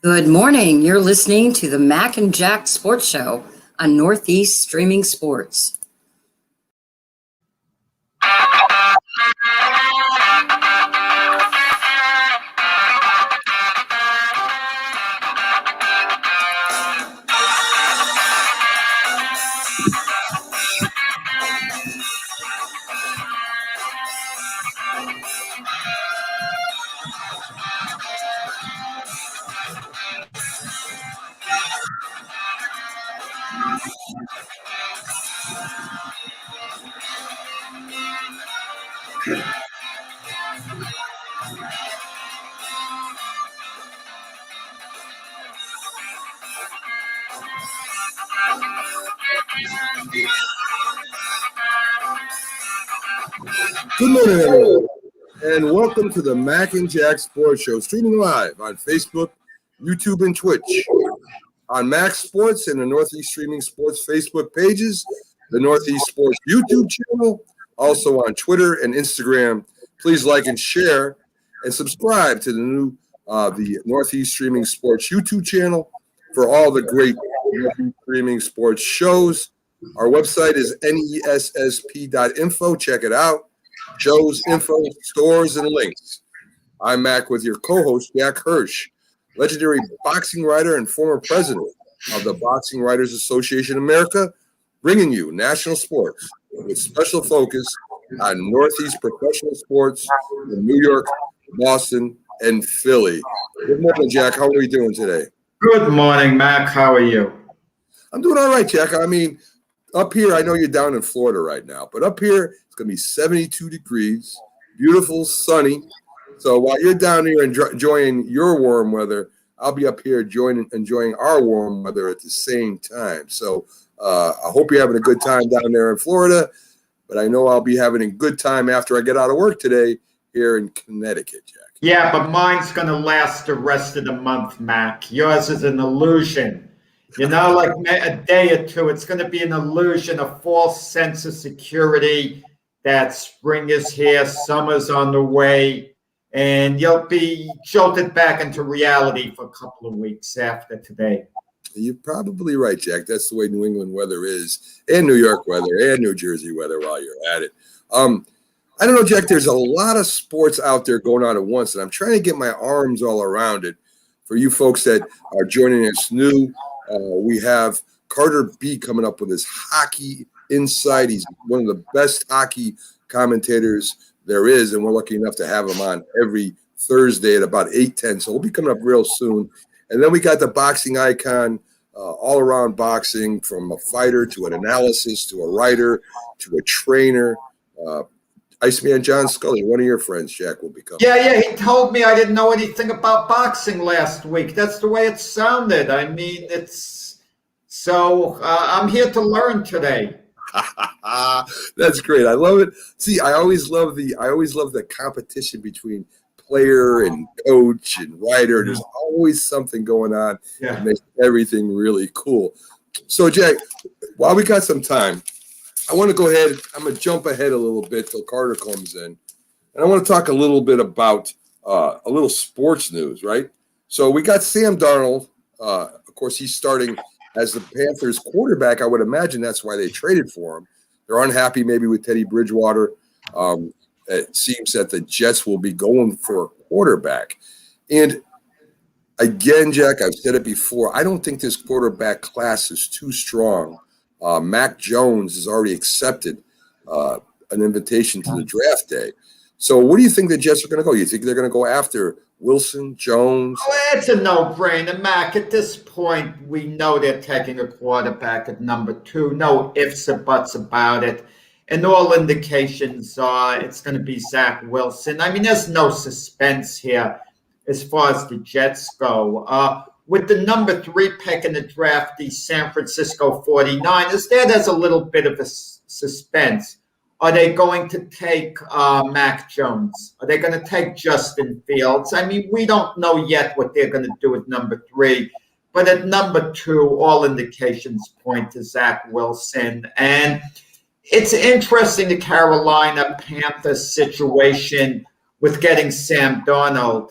Good morning. You're listening to the Mac and Jack Sports Show on Northeast Streaming Sports. Good morning, everyone, and welcome to the Mac and Jack Sports Show, streaming live on Facebook, YouTube, and Twitch. On Mac Sports and the Northeast Streaming Sports Facebook pages, the Northeast Sports YouTube channel, also on Twitter and Instagram. Please like and share, and subscribe to the Northeast Streaming Sports YouTube channel for all the great Northeast Streaming Sports shows. Our website is nessp.info. Check it out. Shows, info, stores, and links. I'm Mac with your co-host, Jack Hirsch, legendary boxing writer and former president of the Boxing Writers Association of America, bringing you national sports with special focus on Northeast professional sports in New York, Boston, and Philly. Good morning, Jack. How are we doing today? Good morning, Mac. How are you? I'm doing all right, Jack. I mean, up here, I know you're down in Florida right now, but up here, it's going to be 72 degrees, beautiful, sunny. So while you're down here enjoying your warm weather, I'll be up here enjoying our warm weather at the same time. So I hope you're having a good time down there in Florida, but I know I'll be having a good time after I get out of work today here in Connecticut, Jack. Yeah, but mine's going to last the rest of the month, Mac. Yours is an illusion. You know, like a day or two, it's going to be an illusion, a false sense of security that spring is here, summer's on the way, and you'll be jolted back into reality for a couple of weeks after today. You're probably right, Jack. That's the way New England weather is, and New York weather, and New Jersey weather while you're at it. I don't know, Jack, there's a lot of sports out there going on at once, and I'm trying to get my arms all around it. For you folks that are joining us new, we have Carter B coming up with his Hockey Insight. He's one of the best hockey commentators there is, and we're lucky enough to have him on every Thursday at about 8:10. So we'll be coming up real soon. And then we got the boxing icon, all around boxing, from a fighter to an analysis to a writer to a trainer. Iceman John Scully, one of your friends, Jack, will be coming. Yeah, he told me I didn't know anything about boxing last week. That's the way it sounded. I mean, I'm here to learn today. That's great. I love it. See, I always love the competition between player and coach and writer. There's always something going on that makes everything really cool. So, Jack, while we got some time, I want to go ahead. I'm going to jump ahead a little bit till Carter comes in. And I want to talk a little bit about a little sports news, right? So we got Sam Darnold. Of course, he's starting as the Panthers quarterback. I would imagine that's why they traded for him. They're unhappy maybe with Teddy Bridgewater. It seems that the Jets will be going for a quarterback. And again, Jack, I've said it before, I don't think this quarterback class is too strong. Mac Jones has already accepted an invitation to the draft day. So what do you think the Jets are going to go? You think they're going to go after Wilson, Jones? Oh, it's a no-brainer, Mac. At this point, we know they're taking a quarterback at number 2. No ifs or buts about it. And all indications are it's going to be Zach Wilson. I mean, there's no suspense here as far as the Jets go. With the number 3 pick in the draft, the San Francisco 49ers, there's a little bit of a suspense. Are they going to take Mac Jones? Are they going to take Justin Fields? I mean, we don't know yet what they're going to do at number 3. But at number 2, all indications point to Zach Wilson. And it's interesting, the Carolina Panthers situation with getting Sam Darnold.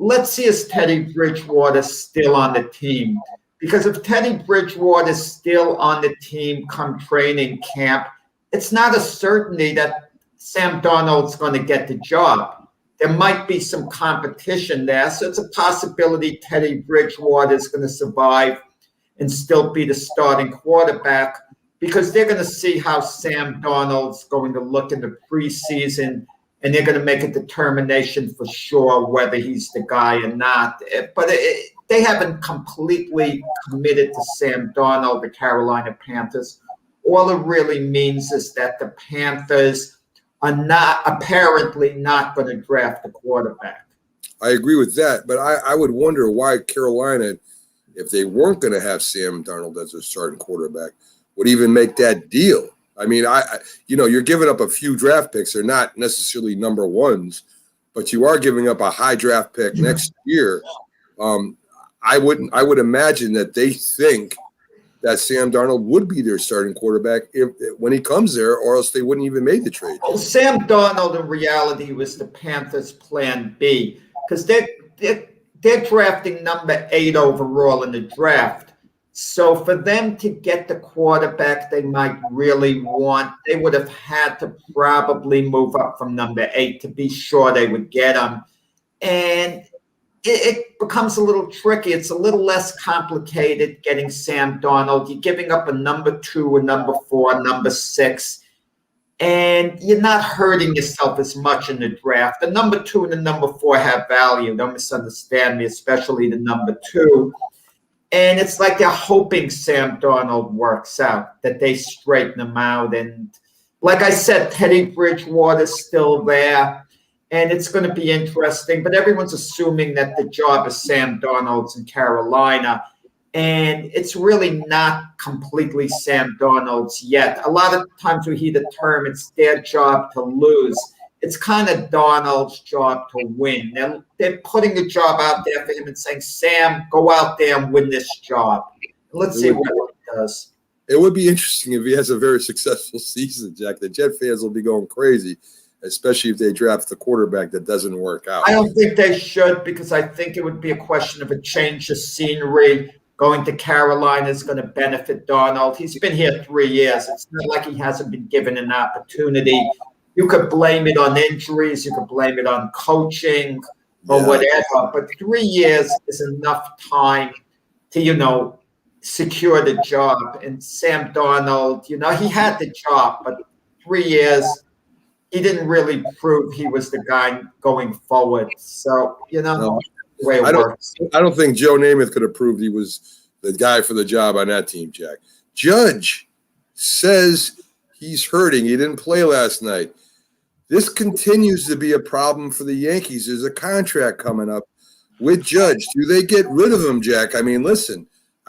let's see, is Teddy Bridgewater still on the team? Because if Teddy Bridgewater is still on the team come training camp, it's not a certainty that Sam Darnold's going to get the job. There might be some competition there. So it's a possibility Teddy Bridgewater is going to survive and still be the starting quarterback, because they're going to see how Sam Darnold's going to look in the preseason, and they're going to make a determination for sure whether he's the guy or not. But they haven't completely committed to Sam Darnold, the Carolina Panthers. All it really means is that the Panthers are apparently not going to draft a quarterback. I agree with that, but I would wonder why Carolina, if they weren't going to have Sam Darnold as their starting quarterback, would even make that deal. I mean, you're giving up a few draft picks. They're not necessarily number ones, but you are giving up a high draft pick next year. I would imagine that they think that Sam Darnold would be their starting quarterback when he comes there, or else they wouldn't even make the trade. Well, Sam Darnold in reality was the Panthers' plan B, because they're drafting number 8 overall in the draft. So for them to get the quarterback they might really want, they would have had to probably move up from number 8 to be sure they would get him. And it becomes a little tricky. It's a little less complicated getting Sam Darnold. You're giving up a number 2, a number 4, number 6, and you're not hurting yourself as much in the draft. The number 2 and the number 4 have value. Don't misunderstand me, especially the number 2. And it's like they're hoping Sam Darnold works out, that they straighten him out. And like I said, Teddy Bridgewater's still there, and it's going to be interesting. But everyone's assuming that the job is Sam Darnold's in Carolina, and it's really not completely Sam Darnold's yet. A lot of times we hear the term, it's their job to lose. It's kind of Darnold's job to win. They're putting the job out there for him and saying, Sam, go out there and win this job. Let's see what he does. It would be interesting if he has a very successful season, Jack. The Jet fans will be going crazy, especially if they draft the quarterback that doesn't work out. I don't think they should, because I think it would be a question of a change of scenery. Going to Carolina is going to benefit Darnold. He's been here 3 years. It's not like he hasn't been given an opportunity. You could blame it on injuries. You could blame it on coaching or whatever. But 3 years is enough time to, secure the job. And Sam Darnold, he had the job, but 3 years, he didn't really prove he was the guy going forward. So, the way it works. I don't think Joe Namath could have proved he was the guy for the job on that team, Jack. Judge says he's hurting. He didn't play last night. This continues to be a problem for the Yankees. There's a contract coming up with Judge. Do they get rid of him, Jack? I mean, listen.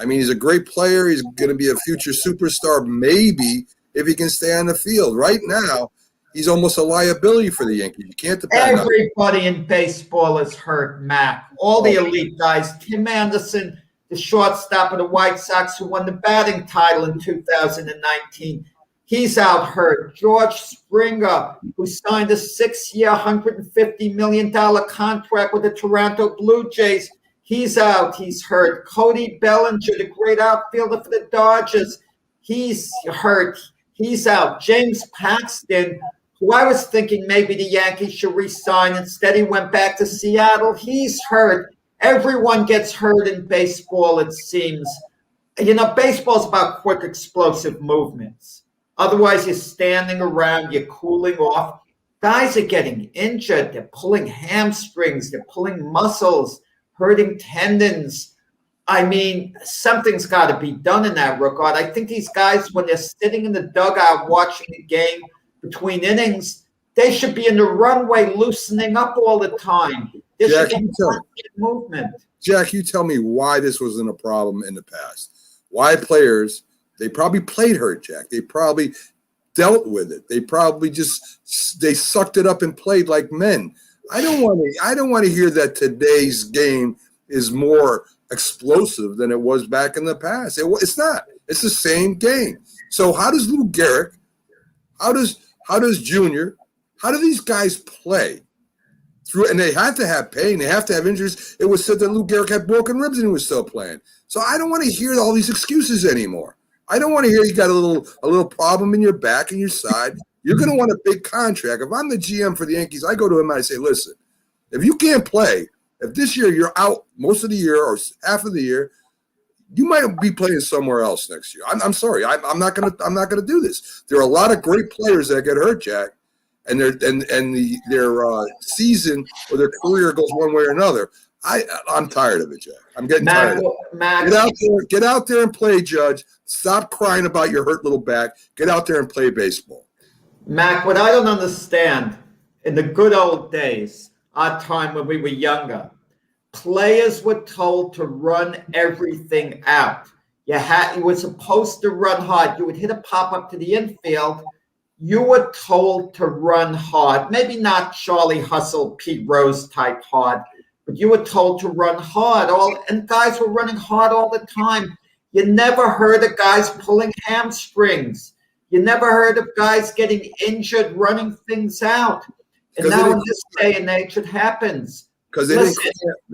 He's a great player. He's going to be a future superstar, maybe, if he can stay on the field. Right now, he's almost a liability for the Yankees. You can't depend on him. Everybody in baseball is hurt, Mac. All the elite guys. Tim Anderson, the shortstop of the White Sox, who won the batting title in 2019. He's out hurt. George Springer, who signed a 6-year, $150 million contract with the Toronto Blue Jays, he's out. He's hurt. Cody Bellinger, the great outfielder for the Dodgers, he's hurt. He's out. James Paxton, who I was thinking maybe the Yankees should re-sign. Instead, he went back to Seattle. He's hurt. Everyone gets hurt in baseball, it seems. Baseball's about quick, explosive movements. Otherwise, you're standing around, you're cooling off. Guys are getting injured. They're pulling hamstrings. They're pulling muscles, hurting tendons. Something's got to be done in that regard. I think these guys, when they're sitting in the dugout watching the game between innings, they should be in the runway loosening up all the time. There Jack, should be movement. Jack, you tell me why this wasn't a problem in the past. Why players... They probably played hurt, Jack. They probably dealt with it. They probably they sucked it up and played like men. I don't want to hear that today's game is more explosive than it was back in the past. It's not. It's the same game. So how does Lou Gehrig, how does Junior, how do these guys play through, and they had to have pain. They have to have injuries. It was said that Lou Gehrig had broken ribs and he was still playing. So I don't want to hear all these excuses anymore. I don't want to hear you got a little problem in your back and your side. You're going to want a big contract. If I'm the GM for the Yankees, I go to him and I say, listen, if you can't play, if this year you're out most of the year or half of the year, you might be playing somewhere else next year. I'm sorry. I'm not gonna do this. There are a lot of great players that get hurt, Jack, and their season or their career goes one way or another. I'm tired of it, Jack. I'm getting tired of it. Get out there and play, Judge. Stop crying about your hurt little back. Get out there and play baseball. Mac, what I don't understand, in the good old days, our time when we were younger, players were told to run everything out. You were supposed to run hard. You would hit a pop-up to the infield. You were told to run hard. Maybe not Charlie Hustle, Pete Rose type hard, but you were told to run hard. And guys were running hard all the time. You never heard of guys pulling hamstrings. You never heard of guys getting injured running things out. And now in this day and age, it happens. Because they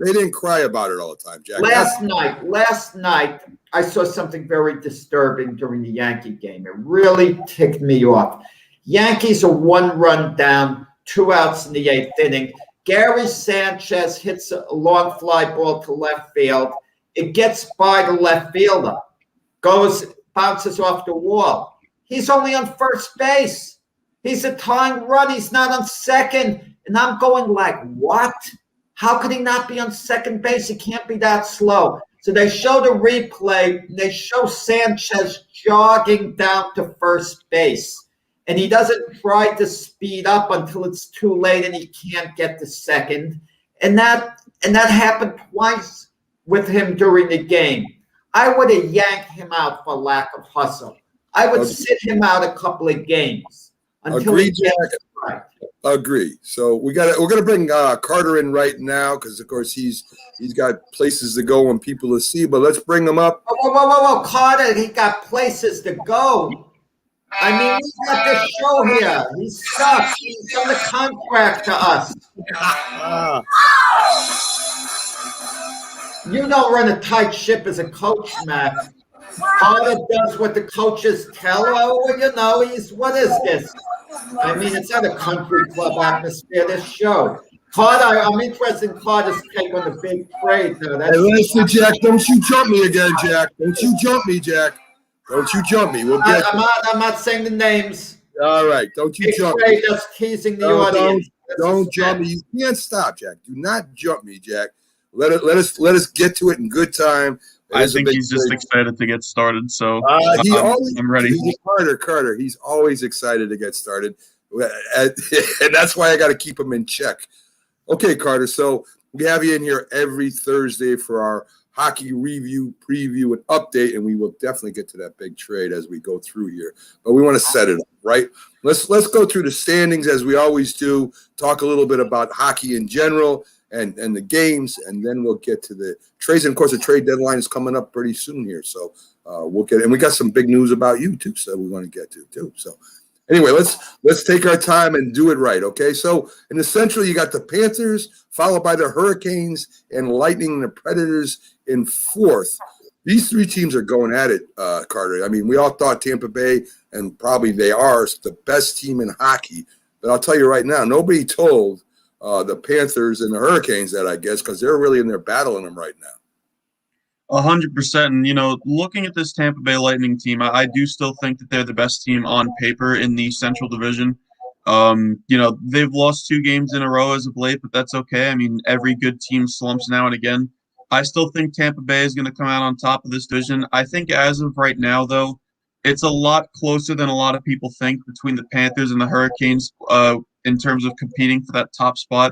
didn't cry about it all the time, Jack. Last night, I saw something very disturbing during the Yankee game. It really ticked me off. Yankees are 1 run down, 2 outs in the 8th inning. Gary Sanchez hits a long fly ball to left field. It gets by the left fielder, bounces off the wall. He's only on first base. He's a tying run. He's not on second. And I'm going like, what? How could he not be on second base? He can't be that slow. So they show the replay. They show Sanchez jogging down to first base. And he doesn't try to speed up until it's too late and he can't get to second. And that happened twice with him during the game. I would have yanked him out for lack of hustle. I would sit him out a couple of games until he gets it right. Agree. So we're gonna bring Carter in right now because of course he's got places to go and people to see. But let's bring him up. Whoa, Carter! He got places to go. I mean, we got this show here. He's stuck. He's on the contract to us. You don't run a tight ship as a coach, Matt. Carter does what the coaches tell him. What is this? I mean, it's not a country club atmosphere, this show. Carter, I'm interested in Carter's take on the big trade. Hey, listen, Jack, don't you jump me again, Jack. Don't you jump me, Jack. Don't you jump me. I'm not saying the names. All right, don't you big jump trade, me. just teasing the audience. Don't jump me. You can't stop, Jack. Do not jump me, Jack. Let us get to it in good time. I think he's just excited to get started. So I'm ready. Carter. He's always excited to get started. And that's why I got to keep him in check. Okay, Carter. So we have you in here every Thursday for our hockey review, preview, and update. And we will definitely get to that big trade as we go through here. But we want to set it up, right? Let's go through the standings as we always do, talk a little bit about hockey in general and the games, and then we'll get to the trades. And of course, the trade deadline is coming up pretty soon here, so we'll get. And we got some big news about you too, so we want to get to too. So anyway, let's take our time and do it right, okay? So in the Central, you got the Panthers, followed by the Hurricanes and Lightning and the Predators in 4th. These 3 teams are going at it, Carter. I mean, we all thought Tampa Bay, and probably they are, the best team in hockey. But I'll tell you right now, nobody told the Panthers and the Hurricanes that, I guess, because they're really in there battling them right now. 100%. And, looking at this Tampa Bay Lightning team, I do still think that they're the best team on paper in the Central Division. They've lost 2 games in a row as of late, but that's okay. I mean, every good team slumps now and again. I still think Tampa Bay is going to come out on top of this division. I think as of right now, though, it's a lot closer than a lot of people think between the Panthers and the Hurricanes in terms of competing for that top spot.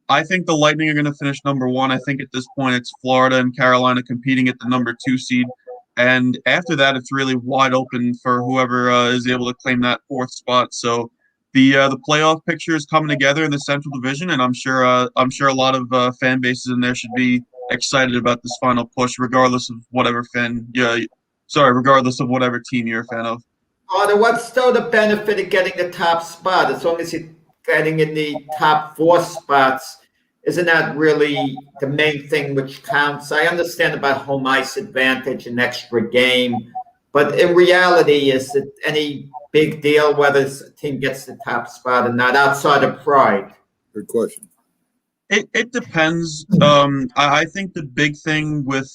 I think the Lightning are going to finish number 1. I think at this point it's Florida and Carolina competing at the number 2 seed. And after that, it's really wide open for whoever is able to claim that 4th spot. So the playoff picture is coming together in the Central Division, and I'm sure a lot of fan bases in there should be excited about this final push, regardless of whatever team you're a fan of. What's still the benefit of getting the top spot? As long as you're getting in the top 4 spots, Isn't that really the main thing which counts? I understand about home ice advantage and extra game, but in reality, is it any big deal whether a team gets the top spot or not outside of pride? Good question. It depends. I think the big thing with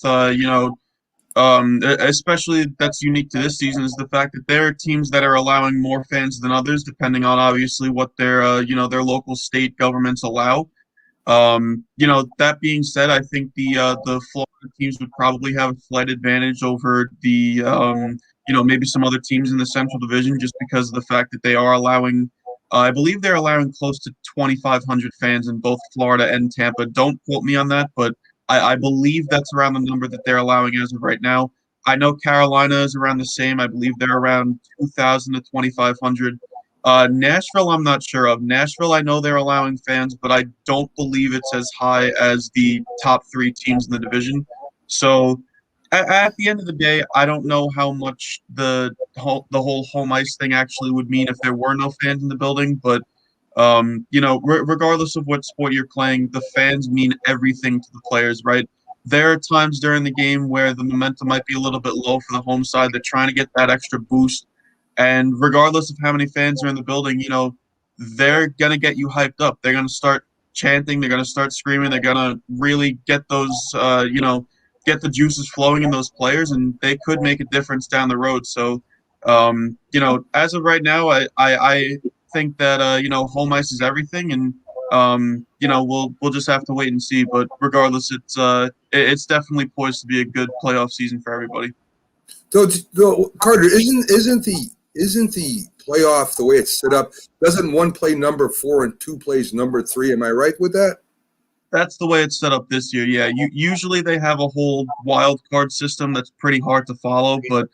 especially that's unique to this season is the fact that there are teams that are allowing more fans than others, depending on obviously what their their local state governments allow. That being said, I think the Florida teams would probably have a slight advantage over the maybe some other teams in the Central Division just because of the fact that they are allowing. I believe they're allowing close to 2,500 fans in both Florida and Tampa. Don't quote me on that, but I believe that's around the number that they're allowing as of right now. I know Carolina is around the same. I believe they're around 2,000 to 2,500. Nashville, I'm not sure of. Nashville, I know they're allowing fans, but I don't believe it's as high as the top three teams in the division. So at the end of the day, I don't know how much the whole home ice thing actually would mean if there were no fans in the building. But regardless of what sport you're playing, the fans mean everything to the players, right? There are times during the game where the momentum might be a little bit low for the home side. They're trying to get that extra boost. And regardless of how many fans are in the building, they're going to get you hyped up. They're going to start chanting. They're going to start screaming. They're going to really get those, get the juices flowing in those players, and they could make a difference down the road. So, as of right now, I think that, home ice is everything. And, we'll just have to wait and see. But regardless, it's definitely poised to be a good playoff season for everybody. So, Carter, isn't the playoff the way it's set up? Doesn't one play number 4 and 2 plays number 3? Am I right with that? That's the way it's set up this year. Yeah, usually they have a whole wild card system that's pretty hard to follow, but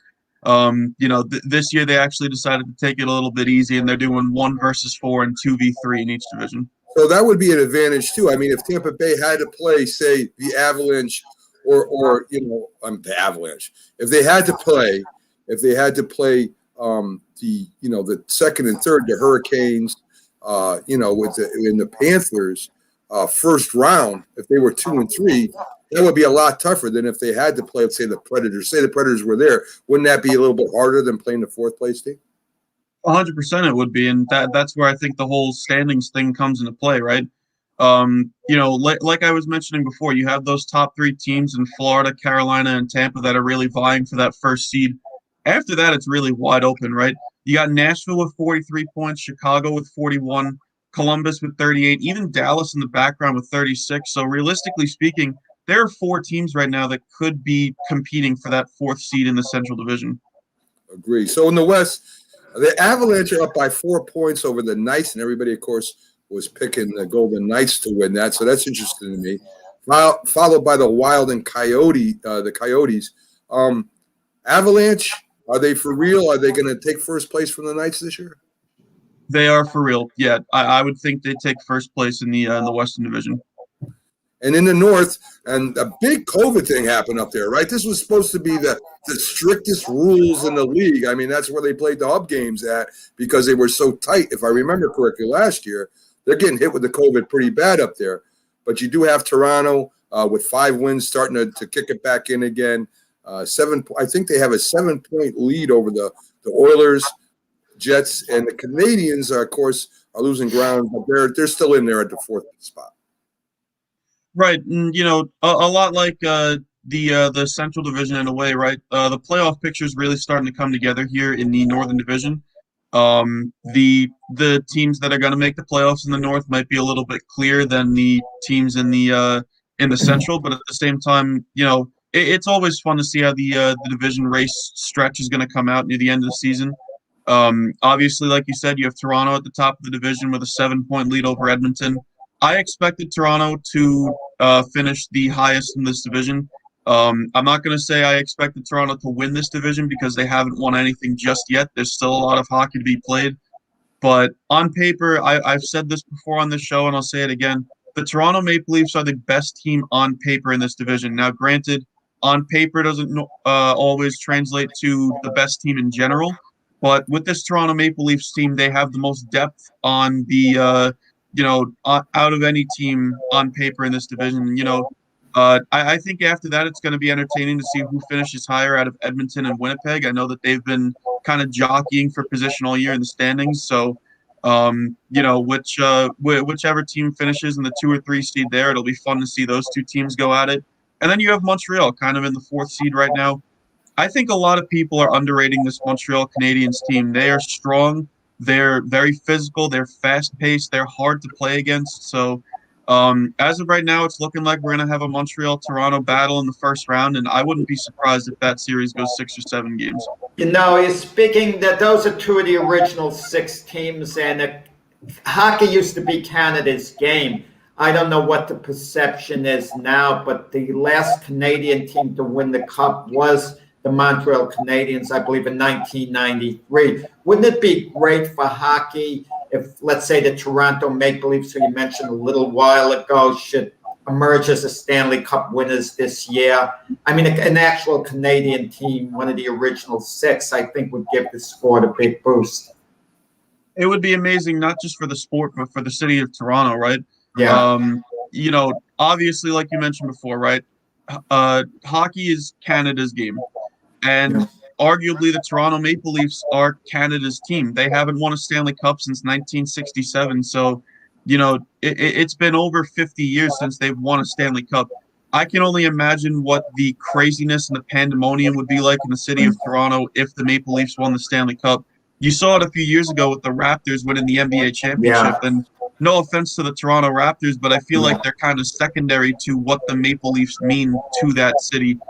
this year they actually decided to take it a little bit easy, and they're doing 1 versus 4 and 2v3 in each division. So that would be an advantage too. I mean, if Tampa Bay had to play, say, the Avalanche, or the Avalanche, if they had to play the second and third, the Hurricanes, in the Panthers, first round, if they were 2 and 3, that would be a lot tougher than if they had to play, let's say, the Predators. Say the Predators were there, wouldn't that be a little bit harder than playing the 4th place team? 100% it would be, and that's where I think the whole standings thing comes into play, right? Like I was mentioning before, you have those top 3 teams in Florida, Carolina, and Tampa that are really vying for that first seed. After that, it's really wide open, right? You got Nashville with 43 points, Chicago with 41, Columbus with 38, even Dallas in the background with 36. So realistically speaking, there are 4 teams right now that could be competing for that 4th seed in the Central Division. Agree. So in the West, the Avalanche are up by 4 points over the Knights, and everybody, of course, was picking the Golden Knights to win that. So that's interesting to me. Followed by the Wild and the Coyotes. Avalanche, are they for real? Are they going to take first place from the Knights this year? They are for real. Yeah, I would think they take first place in the Western Division. And in the North, and a big COVID thing happened up there, right? This was supposed to be the strictest rules in the league. I mean, that's where they played the hub games at because they were so tight. If I remember correctly, last year, they're getting hit with the COVID pretty bad up there. But you do have Toronto with 5 wins starting to kick it back in again. I think they have a 7-point lead over the Oilers, Jets, and the Canadians, of course, are losing ground, but they're still in there at the 4th spot. Right, and a lot like the Central Division in a way, right? The playoff picture is really starting to come together here in the Northern Division. The teams that are going to make the playoffs in the North might be a little bit clearer than the teams in the Central, but at the same time, it's always fun to see how the division race stretch is going to come out near the end of the season. Obviously, like you said, you have Toronto at the top of the division with a 7-point lead over Edmonton. I expected Toronto to finish the highest in this division. I'm not going to say I expected Toronto to win this division because they haven't won anything just yet. There's still a lot of hockey to be played. But on paper, I've said this before on this show, and I'll say it again. The Toronto Maple Leafs are the best team on paper in this division. Now, granted, on paper doesn't always translate to the best team in general. But with this Toronto Maple Leafs team, they have the most depth on the out of any team on paper in this division. I think after that, it's going to be entertaining to see who finishes higher out of Edmonton and Winnipeg. I know that they've been kind of jockeying for position all year in the standings. So, whichever team finishes in the 2 or 3 seed there, it'll be fun to see those two teams go at it. And then you have Montreal kind of in the 4th seed right now. I think a lot of people are underrating this Montreal Canadiens team. They are strong. They're very physical. They're fast-paced. They're hard to play against. So as of right now, it's looking like we're going to have a Montreal-Toronto battle in the first round, and I wouldn't be surprised if that series goes 6 or 7 games. You're speaking that those are 2 of the original 6 teams, and hockey used to be Canada's game. I don't know what the perception is now, but the last Canadian team to win the Cup was the Montreal Canadiens, I believe, in 1993. Wouldn't it be great for hockey if, let's say, the Toronto Maple Leafs, who you mentioned a little while ago, should emerge as a Stanley Cup winners this year? I mean, an actual Canadian team, one of the original 6, I think would give the sport a big boost. It would be amazing, not just for the sport, but for the city of Toronto, right? Yeah. Obviously, like you mentioned before, right? Hockey is Canada's game. And arguably, the Toronto Maple Leafs are Canada's team. They haven't won a Stanley Cup since 1967. So, it's been over 50 years since they've won a Stanley Cup. I can only imagine what the craziness and the pandemonium would be like in the city of Toronto if the Maple Leafs won the Stanley Cup. You saw it a few years ago with the Raptors winning the NBA championship. Yeah. And no offense to the Toronto Raptors, but I feel like they're kind of secondary to what the Maple Leafs mean to that city.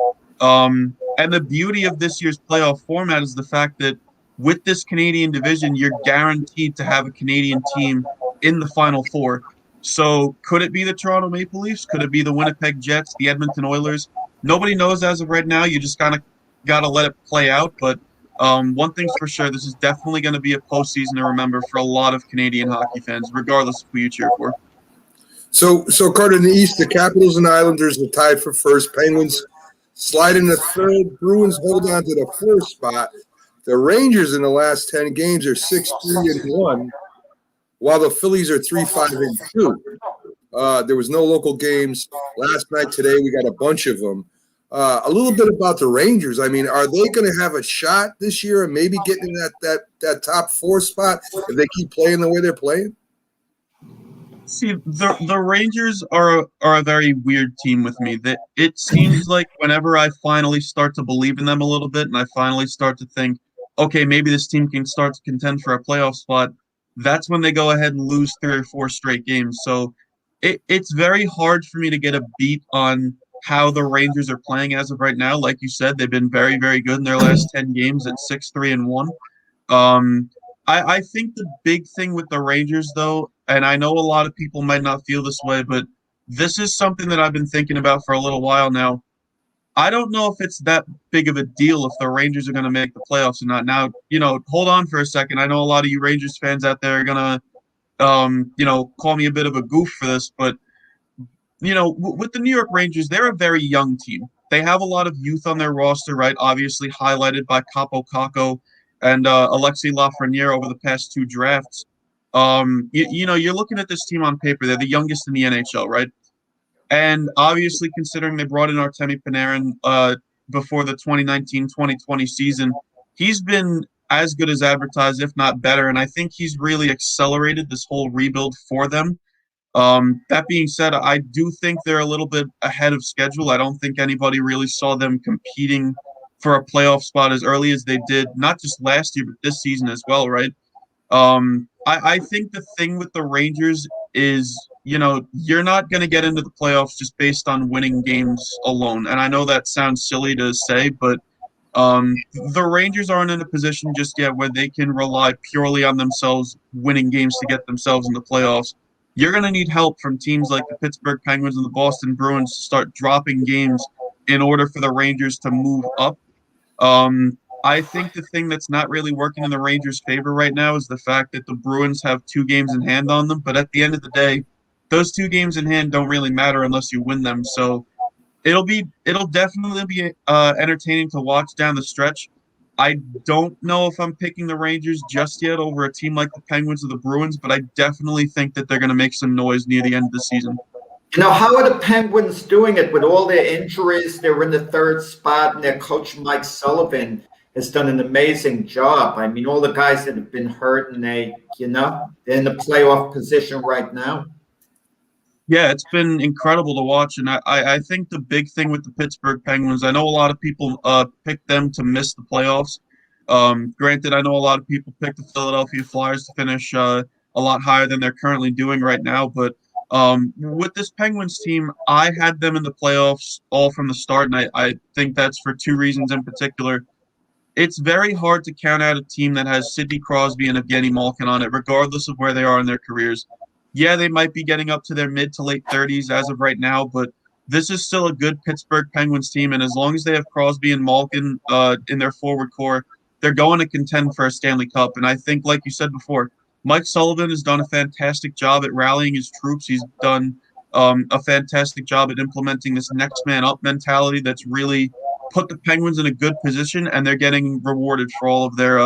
And the beauty of this year's playoff format is the fact that with this Canadian division, you're guaranteed to have a Canadian team in the Final Four. So could it be the Toronto Maple Leafs? Could it be the Winnipeg Jets, the Edmonton Oilers? Nobody knows as of right now. You just kind of got to let it play out. But one thing's for sure, this is definitely going to be a postseason to remember for a lot of Canadian hockey fans, regardless of who you cheer for. So Carter, in the East, the Capitals and Islanders are tied for first. Penguins slide in the 3rd. Bruins hold on to the 4th spot. The Rangers in the last 10 games are 6-3-1, while the Phillies are 3-5-2. There was no local games last night. Today we got a bunch of them. A little bit about the Rangers. I mean, are they going to have a shot this year and maybe getting in that top 4 spot if they keep playing the way they're playing? See, the Rangers are a very weird team with me. That it seems like whenever I finally start to believe in them a little bit and I finally start to think, okay, maybe this team can start to contend for a playoff spot, that's when they go ahead and lose 3 or 4 straight games. So it's very hard for me to get a beat on how the Rangers are playing as of right now. Like you said, they've been very, very good in their last 10 games at 6-3-1. I think the big thing with the Rangers, though, and I know a lot of people might not feel this way, but this is something that I've been thinking about for a little while now. I don't know if it's that big of a deal if the Rangers are going to make the playoffs or not. Now, hold on for a second. I know a lot of you Rangers fans out there are going to, call me a bit of a goof for this, but, with the New York Rangers, they're a very young team. They have a lot of youth on their roster, right? Obviously highlighted by Capo Caco and Alexis Lafreniere over the past 2 drafts. You're looking at this team on paper. They're the youngest in the NHL, right? And obviously, considering they brought in Artemi Panarin before the 2019-2020 season, he's been as good as advertised, if not better. And I think he's really accelerated this whole rebuild for them. That being said, I do think they're a little bit ahead of schedule. I don't think anybody really saw them competing for a playoff spot as early as they did, not just last year, but this season as well, right? I think the thing with the Rangers is, you're not going to get into the playoffs just based on winning games alone. And I know that sounds silly to say, but the Rangers aren't in a position just yet where they can rely purely on themselves winning games to get themselves in the playoffs. You're going to need help from teams like the Pittsburgh Penguins and the Boston Bruins to start dropping games in order for the Rangers to move up. I think the thing that's not really working in the Rangers' favor right now is the fact that the Bruins have 2 games in hand on them. But at the end of the day, those 2 games in hand don't really matter unless you win them. So it'll definitely be entertaining to watch down the stretch. I don't know if I'm picking the Rangers just yet over a team like the Penguins or the Bruins, but I definitely think that they're going to make some noise near the end of the season. How are the Penguins doing it with all their injuries? They're in the third spot, and their coach, Mike Sullivan, has done an amazing job. I mean, all the guys that have been hurt, and they're in the playoff position right now. Yeah, it's been incredible to watch, and I think the big thing with the Pittsburgh Penguins, I know a lot of people picked them to miss the playoffs. Granted, I know a lot of people picked the Philadelphia Flyers to finish a lot higher than they're currently doing right now, but with this Penguins team, I had them in the playoffs all from the start, and I think that's for two reasons in particular. It's very hard to count out a team that has Sidney Crosby and Evgeny Malkin on it, regardless of where they are in their careers. Yeah, they might be getting up to their mid to late 30s as of right now, but this is still a good Pittsburgh Penguins team, and as long as they have Crosby and Malkin in their forward core, they're going to contend for a Stanley Cup. And I think, like you said before, Mike Sullivan has done a fantastic job at rallying his troops. He's done a fantastic job at implementing this next man up mentality that's really put the Penguins in a good position, and they're getting rewarded for all of their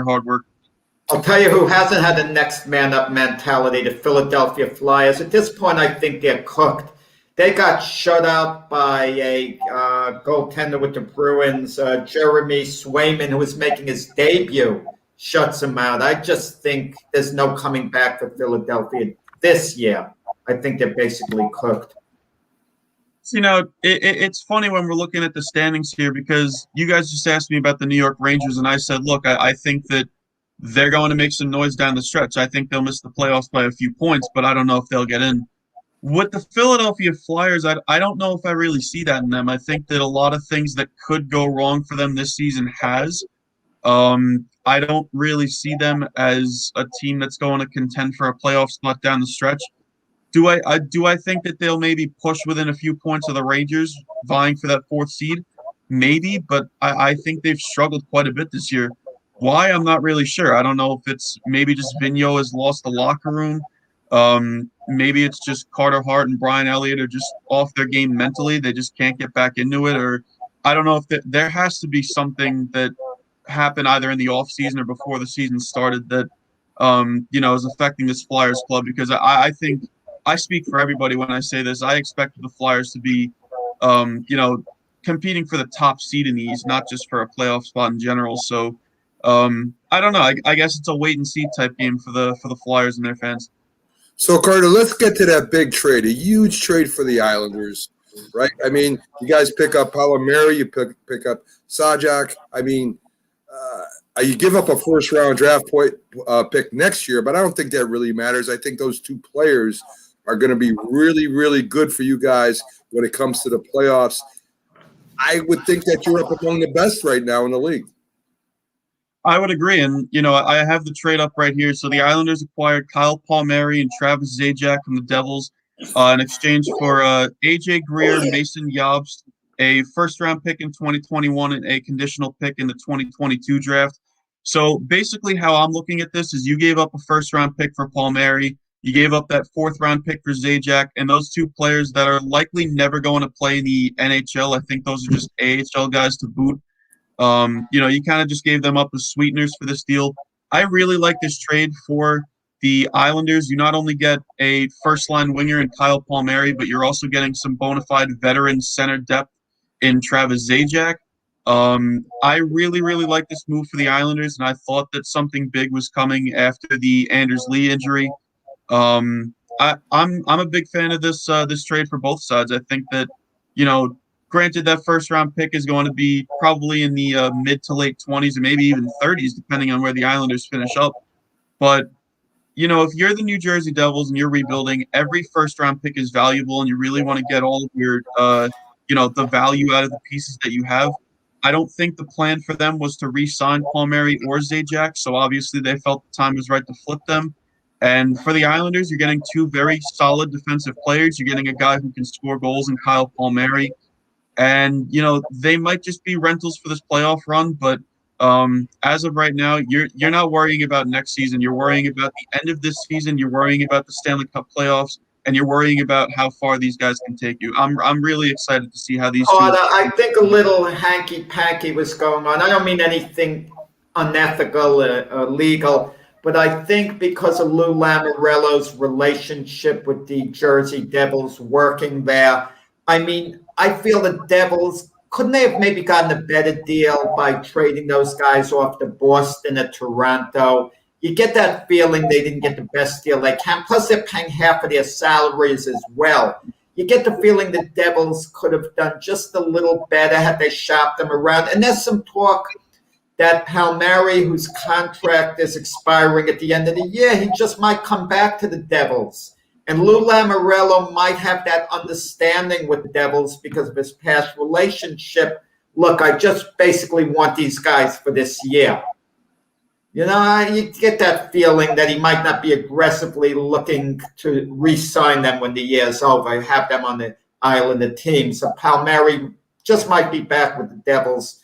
hard work. I'll tell you who hasn't had the next man up mentality, the Philadelphia Flyers. At this point, I think they're cooked. They got shut out by a goaltender with the Bruins, Jeremy Swayman, who was making his debut, shuts him out. I just think there's no coming back for Philadelphia this year. I think they're basically cooked. It's funny when we're looking at the standings here because you guys just asked me about the New York Rangers, and I said, look, I think that they're going to make some noise down the stretch. I think they'll miss the playoffs by a few points, but I don't know if they'll get in. With the Philadelphia Flyers, I don't know if I really see that in them. I think that a lot of things that could go wrong for them this season has. I don't really see them as a team that's going to contend for a playoff spot down the stretch. Do I think that they'll maybe push within a few points of the Rangers, vying for that fourth seed? Maybe, but I think they've struggled quite a bit this year. Why? I'm not really sure. I don't know if it's maybe just Vigneault has lost the locker room. Maybe it's just Carter Hart and Brian Elliott are just off their game mentally. They just can't get back into it. Or I don't know if there has to be something that happened either in the offseason or before the season started that, is affecting this Flyers club. Because I think I speak for everybody when I say this. I expect the Flyers to be, competing for the top seed in the East, not just for a playoff spot in general. So, I don't know. I guess it's a wait and see type game for the Flyers and their fans. So, Carter, let's get to that big trade, a huge trade for the Islanders, right? I mean, you guys pick up Palmieri, you pick up Sajak. I mean, you give up a first-round draft pick next year, but I don't think that really matters. I think those two players are going to be really, really good for you guys when it comes to the playoffs. I would think that you're up among the best right now in the league. I would agree. And, I have the trade up right here. So the Islanders acquired Kyle Palmieri and Travis Zajac from the Devils in exchange for A.J. Greer, Mason Jobst, a first-round pick in 2021, and a conditional pick in the 2022 draft. So basically how I'm looking at this is you gave up a first-round pick for Palmieri, you gave up that fourth-round pick for Zajac, and those two players that are likely never going to play in the NHL. I think those are just AHL guys to boot. You kind of just gave them up as sweeteners for this deal. I really like this trade for the Islanders. You not only get a first-line winger in Kyle Palmieri, but you're also getting some bona fide veteran center depth in Travis Zajac. I really, really like this move for the Islanders, and I thought that something big was coming after the Anders Lee injury. I'm a big fan of this trade for both sides. I think that, granted, that first-round pick is going to be probably in the mid to late 20s or maybe even 30s, depending on where the Islanders finish up. But, if you're the New Jersey Devils and you're rebuilding, every first-round pick is valuable, and you really want to get all of your, the value out of the pieces that you have. I don't think the plan for them was to re-sign Palmieri or Zajac, so obviously they felt the time was right to flip them. And for the Islanders, you're getting two very solid defensive players. You're getting a guy who can score goals in Kyle Palmieri. And, they might just be rentals for this playoff run. But as of right now, you're not worrying about next season. You're worrying about the end of this season. You're worrying about the Stanley Cup playoffs. and you're worrying about how far these guys can take you. I'm really excited to see how these two. I think a little hanky-panky was going on. I don't mean anything unethical or legal, but I think because of Lou Lamoriello's relationship with the Jersey Devils working there, I mean, I feel the Devils, couldn't they have maybe gotten a better deal by trading those guys off to Boston or Toronto? You get that feeling they didn't get the best deal they can. Plus, they're paying half of their salaries as well. You get the feeling the Devils could have done just a little better had they shopped them around. And there's some talk that Palmieri, whose contract is expiring at the end of the year, he just might come back to the Devils. And Lou Lamoriello might have that understanding with the Devils because of his past relationship. Look, I just basically want these guys for this year. You know, you get that feeling that he might not be aggressively looking to re-sign them when the year's over, have them on the island of teams. So Palmieri just might be back with the Devils,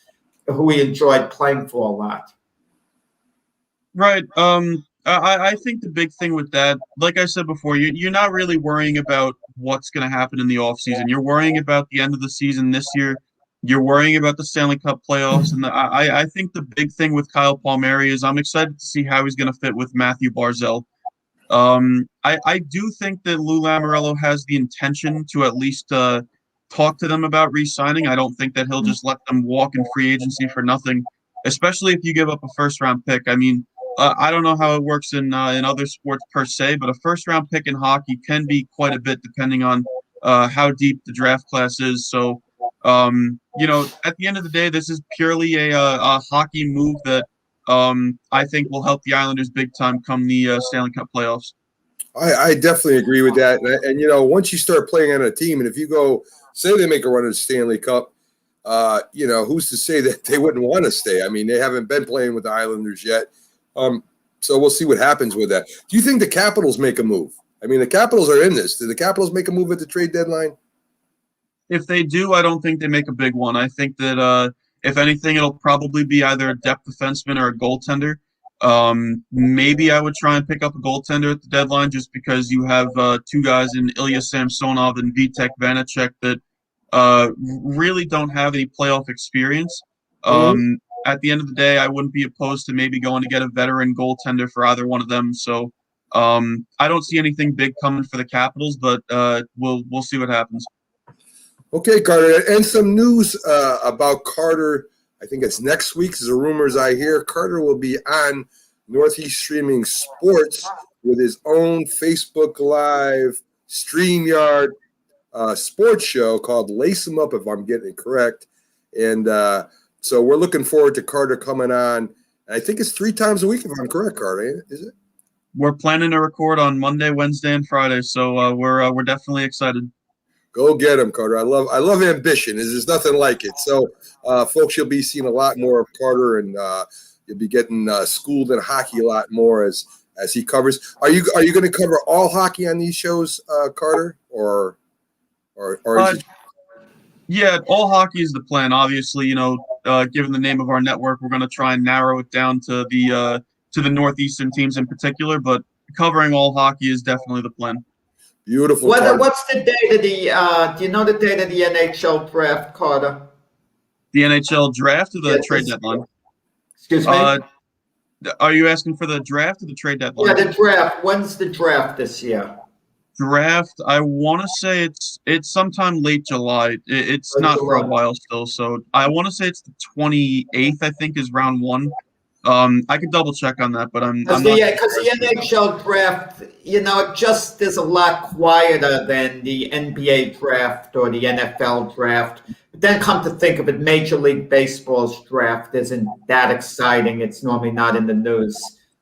who he enjoyed playing for a lot. Right. I think the big thing with that, like I said before, you're not really worrying about what's going to happen in the offseason. You're worrying about the end of the season this year. You're worrying about the Stanley Cup playoffs. And I think the big thing with Kyle Palmieri is I'm excited to see how he's going to fit with Matthew Barzal. I do think that Lou Lamoriello has the intention to at least talk to them about re-signing. I don't think that he'll just let them walk in free agency for nothing, especially if you give up a first-round pick. I mean, I don't know how it works in other sports per se, but a first-round pick in hockey can be quite a bit depending on how deep the draft class is. So, you know, at the end of the day, this is purely a hockey move that I think will help the Islanders big time come the Stanley Cup playoffs. I definitely agree with that. And, you know, once you start playing on a team, and if you go, say they make a run at the Stanley Cup, you know, who's to say that they wouldn't want to stay? I mean, they haven't been playing with the Islanders yet. So we'll see what happens with that. Do you think the Capitals make a move? I mean, the Capitals are in this. Did the Capitals make a move at the trade deadline? If they do, I don't think they make a big one. I think that if anything, it'll probably be either a depth defenseman or a goaltender. Maybe I would try and pick up a goaltender at the deadline just because you have two guys in Ilya Samsonov and Vitek Vanacek that really don't have any playoff experience. At the end of the day, I wouldn't be opposed to maybe going to get a veteran goaltender for either one of them. So I don't see anything big coming for the Capitals, but we'll see what happens. Okay, Carter, and some news about Carter. I think it's next week, as the rumors I hear. Carter will be on Northeast Streaming Sports with his own Facebook Live StreamYard sports show called Lace 'Em Up, if I'm getting it correct. And so we're looking forward to Carter coming on. I think it's 3 times a week, if I'm correct, Carter, is it? We're planning to record on Monday, Wednesday, and Friday, so we're definitely excited. Go get him, Carter. I love ambition. There's nothing like it. So, folks, you'll be seeing a lot more of Carter, and you'll be getting schooled in hockey a lot more as he covers. Are you going to cover all hockey on these shows, Carter, or is it? Yeah, all hockey is the plan. Obviously, you know, given the name of our network, we're going to try and narrow it down to the Northeastern teams in particular. But covering all hockey is definitely the plan. Beautiful. What's the date of the? Do you know the date of the NHL draft, Carter? The NHL draft or the trade deadline? Excuse me. Are you asking for the draft or the trade deadline? Yeah, the draft. When's the draft this year? Draft, I want to say it's sometime late July. It's not for a while still, so I want to say it's the 28th. I think is round 1. I could double check on that, but I'm not. Yeah, because the NHL draft, you know, it just is a lot quieter than the NBA draft or the NFL draft. But then come to think of it, Major League Baseball's draft isn't that exciting. It's normally not in the news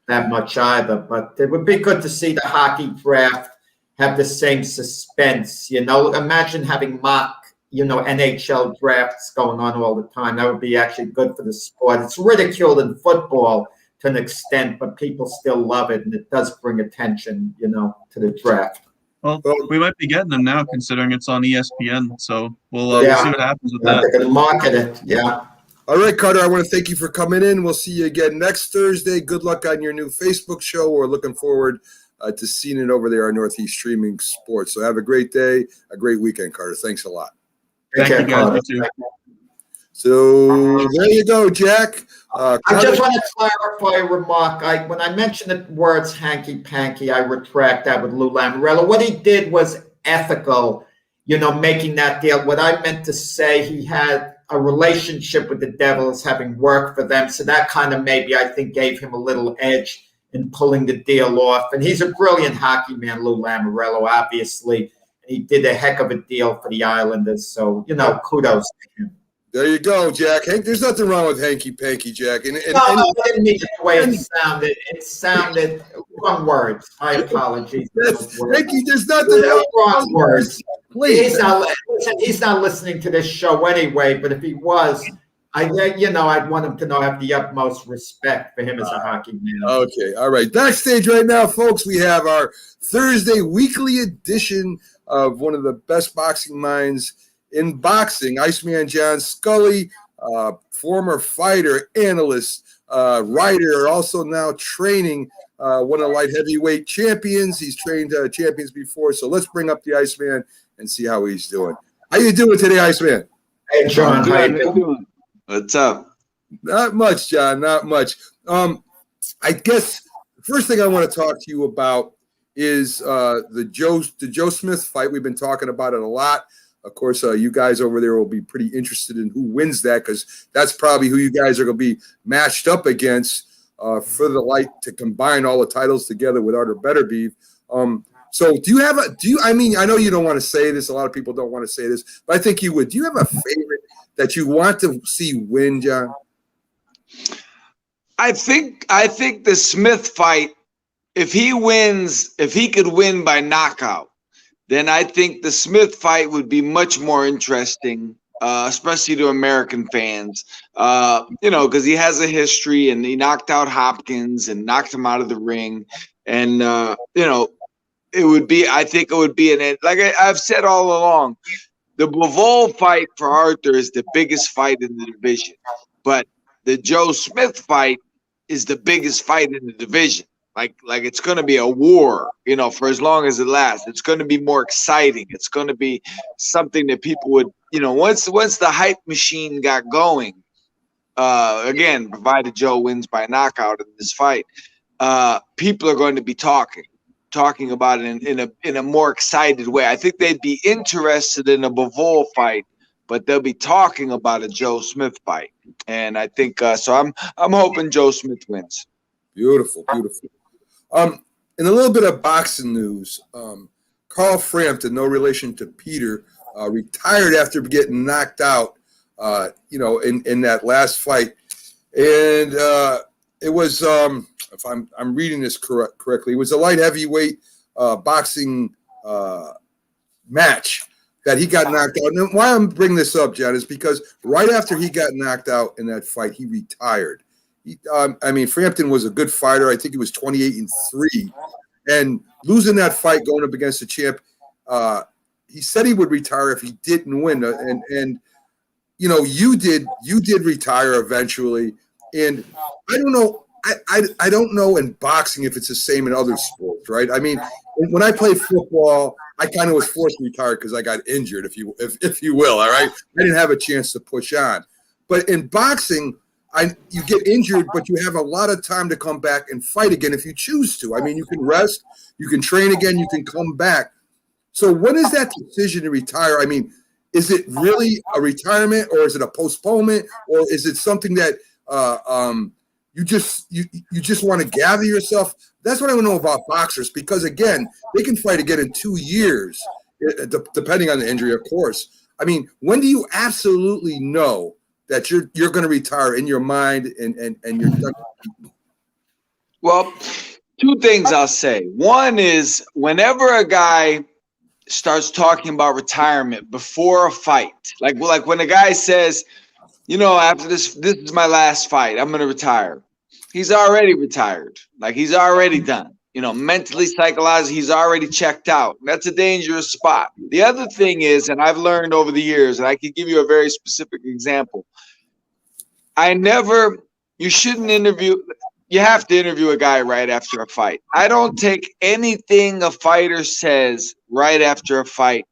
that much either. But it would be good to see the hockey draft have the same suspense. You know, imagine having mock, you know, NHL drafts going on all the time. That would be actually good for the sport. It's ridiculed in football to an extent, but people still love it, and it does bring attention, you know, to the draft. Well, we might be getting them now, considering it's on ESPN. So we'll see what happens with that. They're going to market it, yeah. All right, Carter, I want to thank you for coming in. We'll see you again next Thursday. Good luck on your new Facebook show. We're looking forward to seeing it over there on Northeast Streaming Sports. So have a great day, a great weekend, Carter. Thanks a lot. Thank you, guys. You too. So there you go, Jack. I just want to clarify a remark. When I mentioned the words hanky-panky, I retract that with Lou Lamoriello. What he did was ethical, making that deal. What I meant to say, he had a relationship with the Devils, having worked for them. So that kind of maybe, I think, gave him a little edge in pulling the deal off. And he's a brilliant hockey man, Lou Lamoriello, obviously. He did a heck of a deal for the Islanders. So, kudos to him. There you go, Jack. Hank, there's nothing wrong with hanky-panky, Jack. No, I didn't mean it the way it sounded. It sounded wrong words. My apologies. Hanky, there's nothing wrong words. Please. He's not listening to this show anyway, but if he was, I'd want him to know I have the utmost respect for him as a hockey man. Okay, all right. Backstage right now, folks, we have our Thursday weekly edition of one of the best boxing minds in boxing, Iceman John Scully, former fighter, analyst, writer, also now training one of the light heavyweight champions. He's trained champions before, so let's bring up the Iceman and see how he's doing. How you doing today, Iceman? Hey, John. How you doing? What's up? Not much, John. Not much. I guess the first thing I want to talk to you about is the Joe Smith fight. We've been talking about it a lot. Of course, you guys over there will be pretty interested in who wins that, because that's probably who you guys are going to be matched up against for the light to combine all the titles together with Artur Beterbiev. So I know you don't want to say this. A lot of people don't want to say this, but I think you would. Do you have a favorite that you want to see win, John? I think the Smith fight, if he could win by knockout, then I think the Smith fight would be much more interesting, especially to American fans, because he has a history and he knocked out Hopkins and knocked him out of the ring. And, I think it would be like I've said all along, the Bivol fight for Arthur is the biggest fight in the division, but the Joe Smith fight is the biggest fight in the division. Like it's going to be a war, for as long as it lasts. It's going to be more exciting. It's going to be something that people would, once the hype machine got going, again, provided Joe wins by knockout in this fight, people are going to be talking about it in a more excited way. I think they'd be interested in a Bivol fight, but they'll be talking about a Joe Smith fight. And I think so. I'm hoping Joe Smith wins. Beautiful, beautiful. In a little bit of boxing news, Carl Frampton, no relation to Peter, retired after getting knocked out, in that last fight. And it was, if I'm reading this correctly, it was a light heavyweight boxing match that he got knocked out. And why I'm bringing this up, John, is because right after he got knocked out in that fight, he retired. Frampton was a good fighter. I think he was 28-3, and losing that fight going up against the champ, he said he would retire if he didn't win. And you did retire eventually. And I don't know. I don't know in boxing if it's the same in other sports, right? I mean, when I played football, I kind of was forced to retire because I got injured, if you will. All right, I didn't have a chance to push on. But in boxing, you get injured, but you have a lot of time to come back and fight again if you choose to. I mean, you can rest, you can train again, you can come back. So what is that decision to retire? I mean, is it really a retirement, or is it a postponement, or is it something that you just want to gather yourself? That's what I want to know about boxers, because again, they can fight again in 2 years, depending on the injury, of course. I mean, when do you absolutely know that you're going to retire in your mind and you're done? Well, two things I'll say. One is, whenever a guy starts talking about retirement before a fight, like when a guy says, after this is my last fight, I'm going to retire. He's already retired. Like, he's already done. Mentally, psychologically, he's already checked out. That's a dangerous spot. The other thing is, and I've learned over the years, and I can give you a very specific example. You shouldn't interview. you have to interview a guy right after a fight. I don't take anything a fighter says right after a fight,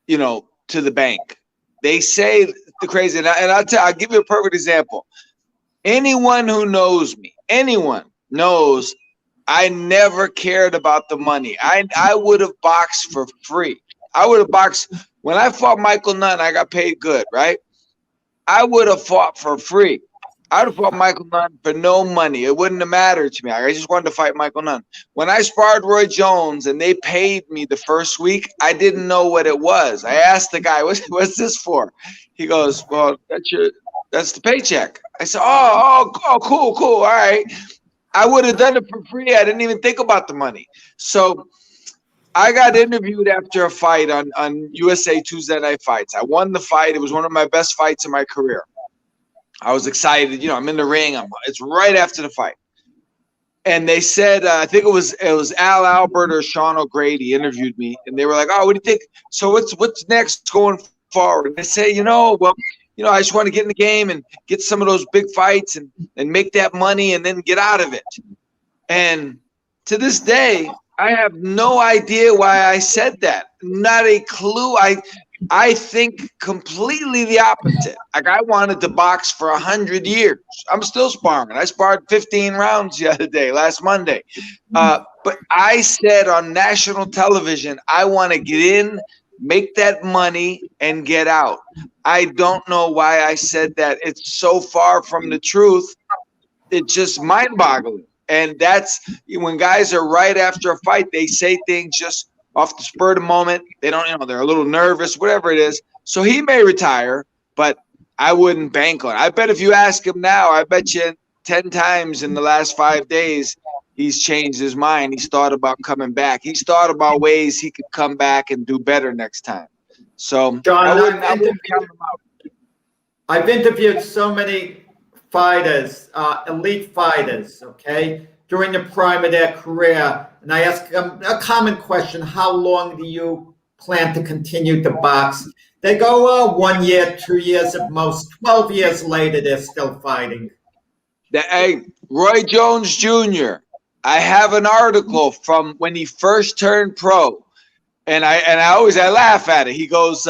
to the bank. They say the crazy, and I'll give you a perfect example. Anyone who knows me, anyone knows I never cared about the money. I would have boxed for free. I would have boxed when I fought Michael Nunn. I got paid good, right? I would have fought for free. I would have fought Michael Nunn for no money. It wouldn't have mattered to me. I just wanted to fight Michael Nunn. When I sparred Roy Jones and they paid me the first week, I didn't know what it was. I asked the guy, "What's this for?" He goes, "Well, that's the paycheck." I said, "Oh, cool, all right." I would have done it for free. I didn't even think about the money. So I got interviewed after a fight on USA Tuesday Night Fights. I won the fight. It was one of my best fights in my career. I was excited. I'm in the ring. It's right after the fight. And they said, I think it was Al Albert or Sean O'Grady interviewed me. And they were like, "Oh, what do you think? So what's next going forward?" And they say, I just want to get in the game and get some of those big fights and make that money and then get out of it. And to this day, I have no idea why I said that. Not a clue. I think completely the opposite. Like, I wanted to box for 100 years. I'm still sparring. I sparred 15 rounds the other day, last Monday. But I said on national television, I want to get in, make that money, and get out. I don't know why I said that. It's so far from the truth. It's just mind-boggling. And that's when guys are right after a fight, they say things just off the spur of the moment. They don't, they're a little nervous, whatever it is. So he may retire, but I wouldn't bank on it. I bet if you ask him now, I bet you 10 times in the last 5 days, he's changed his mind. He's thought about coming back. He's thought about ways he could come back and do better next time. So John, I wouldn't count him out. I've interviewed so many fighters, elite fighters, okay, during the prime of their career. And I ask them a common question: how long do you plan to continue to box? They go, 1 year, 2 years at most. 12 years later, they're still fighting. Roy Jones Jr., I have an article from when he first turned pro. And I laugh at it. He goes,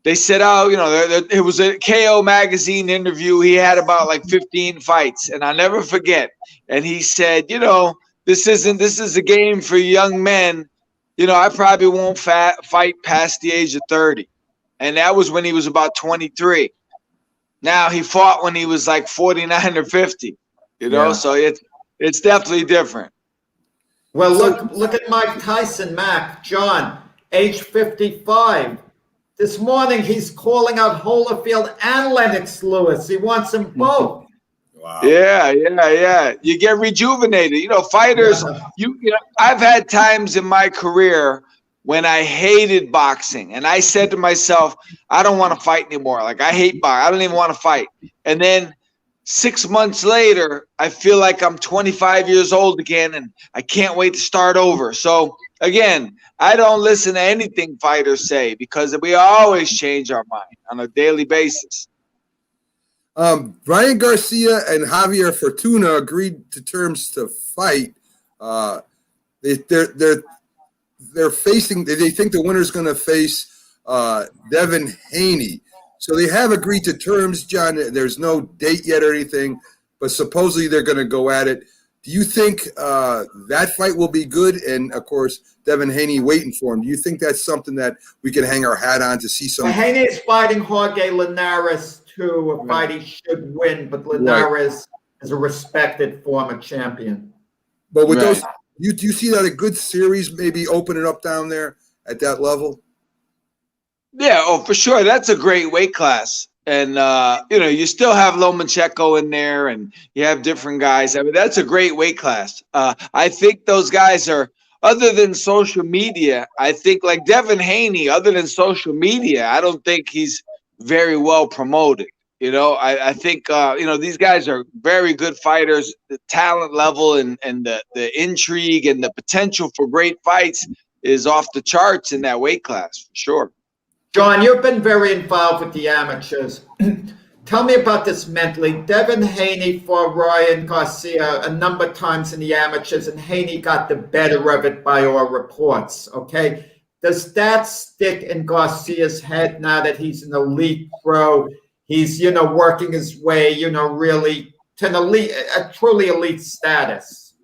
they said, it was a KO magazine interview. He had about like 15 fights, and I'll never forget. And he said, this is a game for young men. I probably won't fight past the age of 30. And that was when he was about 23. Now he fought when he was like 49 or 50, Yeah. So it's definitely different. Well, look at Mike Tyson, Mac. John, age 55. This morning, he's calling out Holyfield and Lennox Lewis. He wants them both. Wow. Yeah. You get rejuvenated. Fighters, I've had times in my career when I hated boxing, and I said to myself, I don't want to fight anymore. Like, I hate boxing. I don't even want to fight. And then 6 months later, I feel like I'm 25 years old again, and I can't wait to start over. So, again, I don't listen to anything fighters say because we always change our mind on a daily basis. Ryan Garcia and Javier Fortuna agreed to terms to fight. They're facing. They think the winner's going to face Devin Haney. So they have agreed to terms, John. There's no date yet or anything, but supposedly they're going to go at it. Do you think that fight will be good? And, of course, Devin Haney waiting for him. Do you think that's something that we can hang our hat on to see some? Well, Haney is fighting Jorge Linares, too, a fight he should win, but Linares is a respected former champion. But with those, do you see that a good series maybe opening up down there at that level? Yeah, for sure. That's a great weight class. And, you still have Lomachenko in there, and you have different guys. I mean, that's a great weight class. I think those guys are, other than social media, I think like Devin Haney, other than social media, I don't think he's very well promoted. I think, these guys are very good fighters. The talent level and the intrigue and the potential for great fights is off the charts in that weight class, for sure. John, you've been very involved with the amateurs. tell me about this mentally. Devin Haney fought Ryan Garcia a number of times in the amateurs, and Haney got the better of it by all reports, okay? Does that stick in Garcia's head now that he's an elite pro? He's, working his way, really to a truly elite status.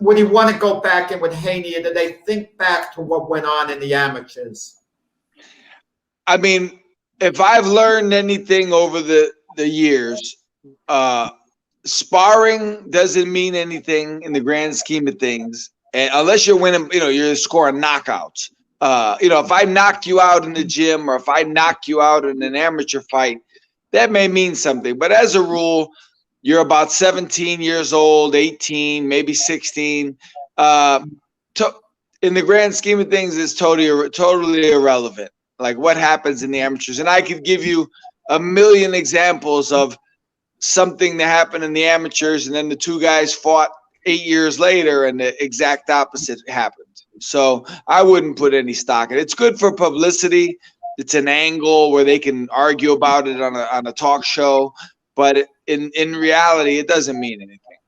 Would he want to go back in with Haney, or do they think back to what went on in the amateurs? I mean, if I've learned anything over the years, sparring doesn't mean anything in the grand scheme of things, and unless you're winning, you're scoring knockouts. If I knock you out in the gym, or if I knock you out in an amateur fight, that may mean something. But as a rule, you're about 17 years old, 18, maybe 16. In the grand scheme of things, it's totally irrelevant. Like what happens in the amateurs. And I could give you a million examples of something that happened in the amateurs, and then the two guys fought 8 years later and the exact opposite happened. So I wouldn't put any stock in it. It's good for publicity. It's an angle where they can argue about it on a talk show, but in reality, it doesn't mean anything.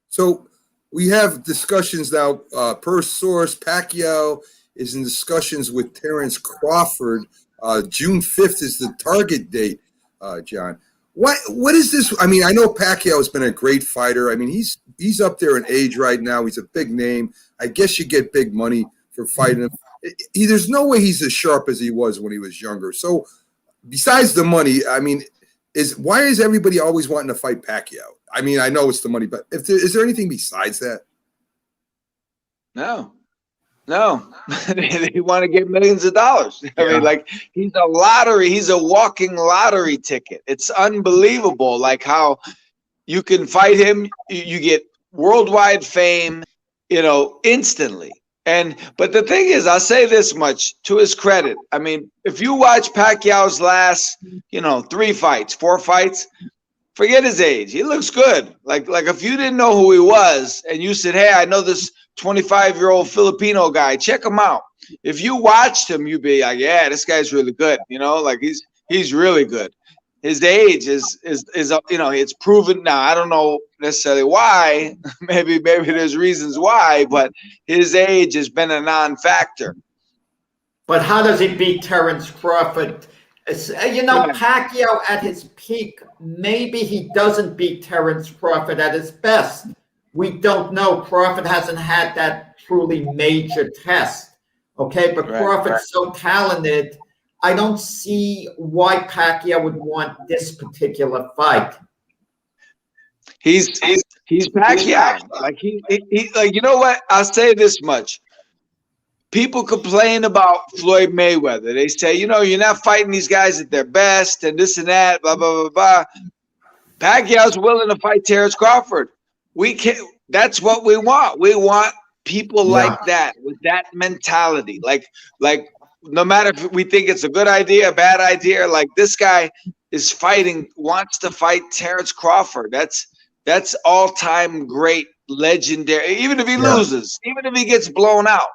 So we have discussions now. Per source, Pacquiao is in discussions with Terrence Crawford. June 5th is the target date, John. What is this? I mean, I know Pacquiao has been a great fighter. I mean, he's up there in age right now. He's a big name. I guess you get big money for fighting him. There's no way he's as sharp as he was when he was younger. So besides the money, I mean, why is everybody always wanting to fight Pacquiao? I mean, I know it's the money, but is there anything besides that? No. They want to get millions of dollars. I mean, like, he's a lottery. He's a walking lottery ticket. It's unbelievable, like how you can fight him. You get worldwide fame, instantly. But the thing is, I'll say this much to his credit. I mean, if you watch Pacquiao's last, 3 fights, 4 fights, forget his age. He looks good. Like if you didn't know who he was and you said, hey, I know this 25-year-old Filipino guy, check him out. If you watched him, you'd be like, yeah, this guy's really good. Like he's really good. His age is it's proven now. I don't know necessarily why. maybe there's reasons why, but his age has been a non-factor. But how does he beat Terrence Crawford? Pacquiao at his peak, maybe he doesn't beat Terrence Crawford at his best. We don't know. Crawford hasn't had that truly major test. Okay, but Crawford's so talented. I don't see why Pacquiao would want this particular fight. He's Pacquiao. Like he you know what? I'll say this much. People complain about Floyd Mayweather. They say, you're not fighting these guys at their best and this and that, blah, blah, blah, blah. Pacquiao's willing to fight Terrence Crawford. That's what we want. We want people like that, with that mentality. Like no matter if we think it's a good idea, a bad idea, like this guy is wants to fight Terrence Crawford. That's all-time great, legendary. Even if he loses, even if he gets blown out,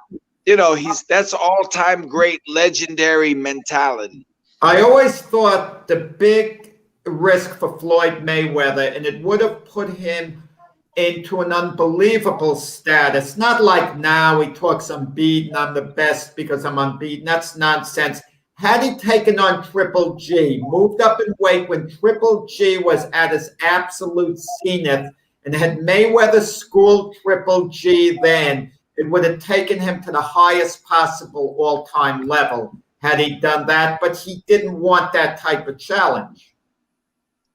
that's all-time great, legendary mentality. I always thought the big risk for Floyd Mayweather, and it would have put him into an unbelievable status. Not like now he talks unbeaten, I'm the best because I'm unbeaten. That's nonsense. Had he taken on Triple G, moved up in weight when Triple G was at his absolute zenith, and had Mayweather schooled Triple G then, it would have taken him to the highest possible all-time level had he done that, but he didn't want that type of challenge.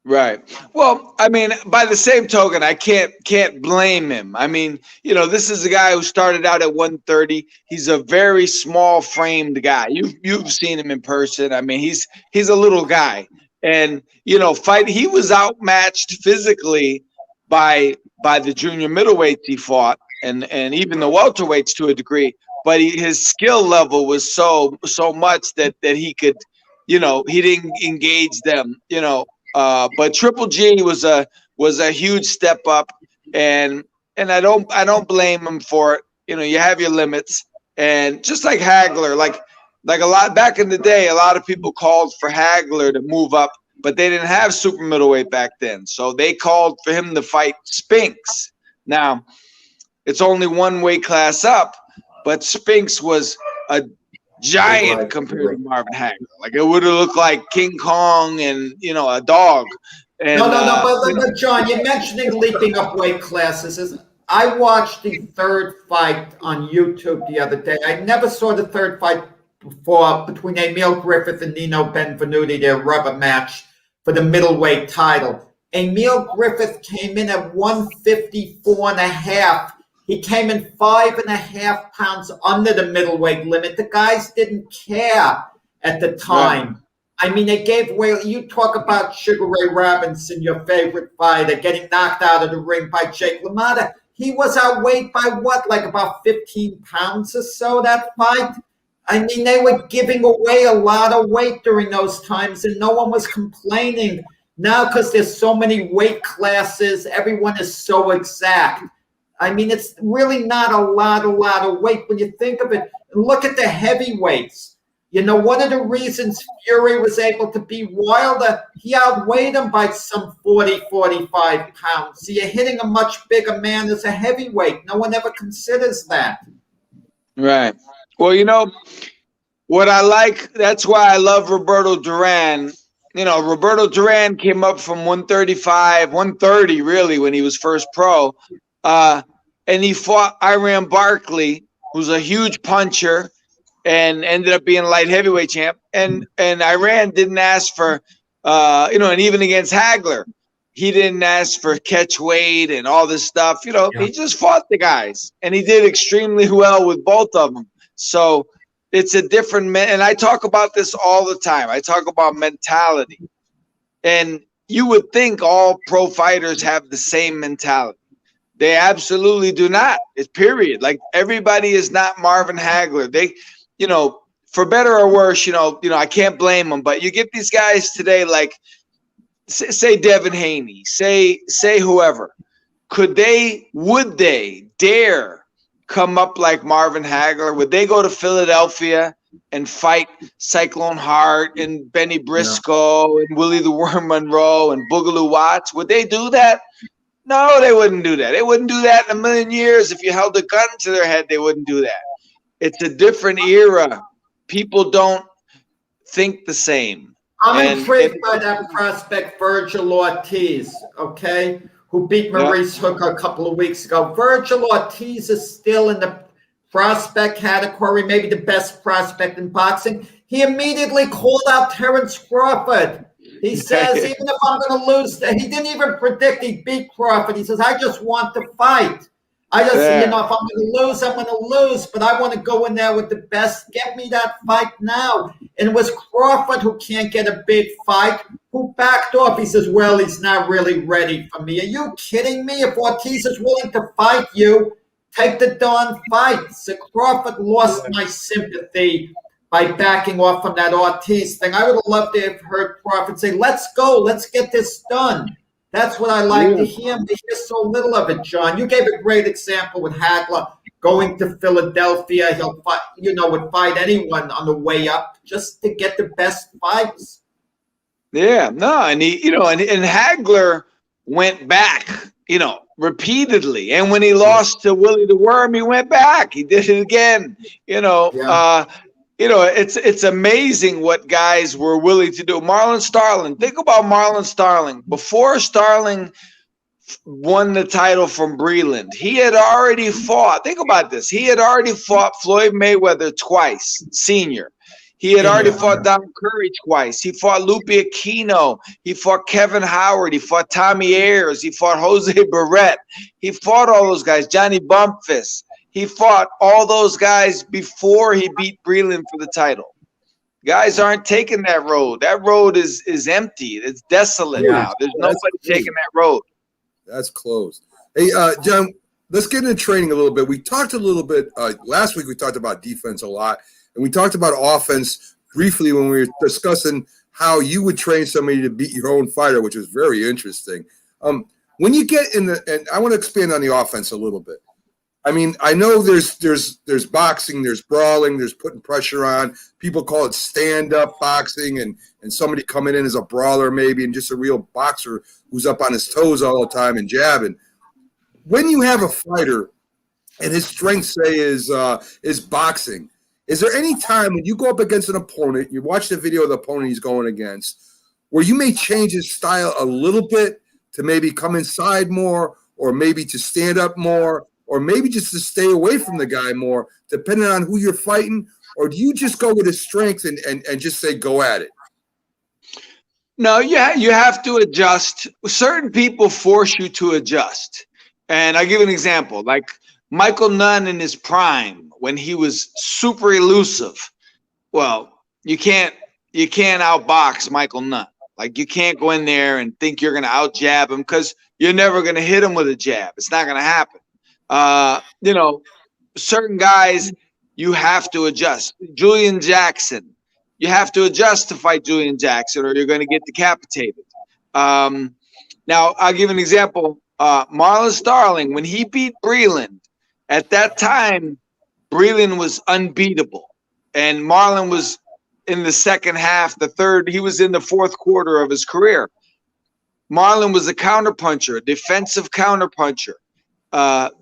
Right. Well, I mean, by the same token, I can't blame him. I mean, this is a guy who started out at 130. He's a very small framed guy. You've seen him in person. I mean, he's a little guy, and he was outmatched physically by the junior middleweights he fought, and even the welterweights to a degree. But his skill level was so much that he could, he didn't engage them, But Triple G was a huge step up, and I don't blame him for it. You have your limits, and just like Hagler, like like a lot back in the day, a lot of people called for Hagler to move up, but they didn't have super middleweight back then. So they called for him to fight Spinks. Now, it's only one weight class up, but Spinks was a giant compared to Marvin Hagler. Like it would have looked like King Kong and, you know, a dog. And, but John, you're mentioning leaping up weight classes. I watched the third fight on YouTube the other day. I never saw the third fight before between Emil Griffith and Nino Benvenuti, their rubber match for the middleweight title. Emil Griffith came in at 154.5. He came in 5.5 pounds under the middleweight limit. The guys didn't care at the time. Right. I mean, they gave away. You talk about Sugar Ray Robinson, your favorite fighter, getting knocked out of the ring by Jake LaMotta. He was outweighed by what, like about 15 pounds or so, that fight? I mean, they were giving away a lot of weight during those times, and no one was complaining. Now, because there's so many weight classes, everyone is so exact. I mean, it's really not a lot of weight when you think of it. Look at the heavyweights. You know, one of the reasons Fury was able to beat Wilder, he outweighed him by some 40, 45 pounds. So you're hitting a much bigger man as a heavyweight. No one ever considers that. Right. Well, you know, what I like, that's why I love Roberto Duran. You know, Roberto Duran came up from 135, 130 really when he was first pro. And he fought Iran Barkley, who's a huge puncher, and ended up being light heavyweight champ. And Iran didn't ask for, you know, and even against Hagler, he didn't ask for catch weight and all this stuff. You know, He just fought the guys, and he did extremely well with both of them. So it's a different, and I talk about this all the time. I talk about mentality. And you would think all pro fighters have the same mentality. They absolutely do not. It's period. Like everybody is not Marvin Hagler. They, you know, for better or worse, you know, I can't blame them. But you get these guys today, like say Devin Haney, say whoever. Would they dare come up like Marvin Hagler? Would they go to Philadelphia and fight Cyclone Hart and Benny Briscoe and Willie the Worm Monroe and Boogaloo Watts? Would they do that? No, they wouldn't do that. They wouldn't do that in a million years. If you held a gun to their head, they wouldn't do that. It's a different era. People don't think the same. I'm intrigued by that prospect, Virgil Ortiz, okay, who beat Maurice Hooker a couple of weeks ago. Virgil Ortiz is still in the prospect category, maybe the best prospect in boxing. He immediately called out Terrence Crawford. He says, even if I'm going to lose, he didn't even predict he'd beat Crawford. He says, I just want to fight. I just, you know, if I'm going to lose, I'm going to lose, but I want to go in there with the best. Get me that fight now. And it was Crawford who can't get a big fight, who backed off. He says, well, he's not really ready for me. Are you kidding me? If Ortiz is willing to fight you, take the darn fight. So Crawford lost my sympathy by backing off from that Ortiz thing. I would have loved to have heard Crawford say, let's go, let's get this done. That's what I like to hear. To hear so little of it, John. You gave a great example with Hagler going to Philadelphia. He'll fight, you know, would fight anyone on the way up just to get the best fights. Yeah, no, and he, you know, and Hagler went back, you know, repeatedly. And when he lost to Willie the Worm, he went back. He did it again. You know, it's amazing what guys were willing to do. Marlon Starling, think about Marlon Starling. Before Starling won the title from Breland, he had already fought. Think about this. He had already fought Floyd Mayweather twice, senior. He had already fought Don Curry twice. He fought Lupe Aquino. He fought Kevin Howard. He fought Tommy Ayers. He fought Jose Barrett. He fought all those guys, Johnny Bumpus. He fought all those guys before he beat Breland for the title. Guys aren't taking that road. That road is empty. It's desolate now. There's nobody taking that road. That's closed. Hey, John, let's get into training a little bit. We talked a little bit last week. We talked about defense a lot, and we talked about offense briefly when we were discussing how you would train somebody to beat your own fighter, which was very interesting. When you get in and I want to expand on the offense a little bit. I mean, I know there's boxing, there's brawling, there's putting pressure on. People call it stand-up boxing, and somebody coming in as a brawler maybe, and just a real boxer who's up on his toes all the time and jabbing. When you have a fighter and his strength, say, is boxing, is there any time when you go up against an opponent, you watch the video of the opponent he's going against, where you may change his style a little bit to maybe come inside more, or maybe to stand up more, or maybe just to stay away from the guy more, depending on who you're fighting? Or do you just go with his strength and just say, go at it? No, you have to adjust. Certain people force you to adjust. And I'll give an example. Like Michael Nunn in his prime, when he was super elusive. Well, you can't outbox Michael Nunn. Like, you can't go in there and think you're going to out jab him, because you're never going to hit him with a jab. It's not going to happen. Certain guys, you have to adjust. Julian Jackson, you have to adjust to fight Julian Jackson, or you're going to get decapitated. Now, I'll give an example. Marlon Starling, when he beat Breland, at that time, Breland was unbeatable. And Marlon was in the second half, he was in the fourth quarter of his career. Marlon was a counterpuncher, a defensive counterpuncher.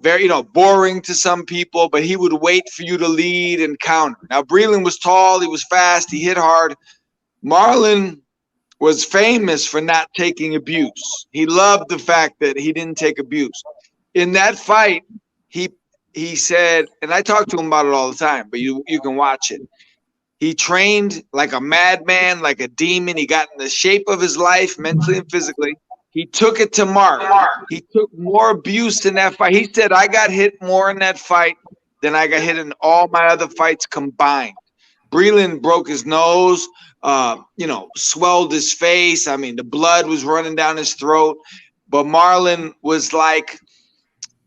Very, boring to some people, but he would wait for you to lead and counter. Now, Breland was tall, he was fast, he hit hard. Marlon was famous for not taking abuse. He loved the fact that he didn't take abuse. In that fight, he said, and I talk to him about it all the time, but you can watch it. He trained like a madman, like a demon. He got in the shape of his life, mentally and physically. He took it to Mark. He took more abuse in that fight. He said, I got hit more in that fight than I got hit in all my other fights combined. Breland broke his nose, swelled his face. I mean, the blood was running down his throat. But Marlon was like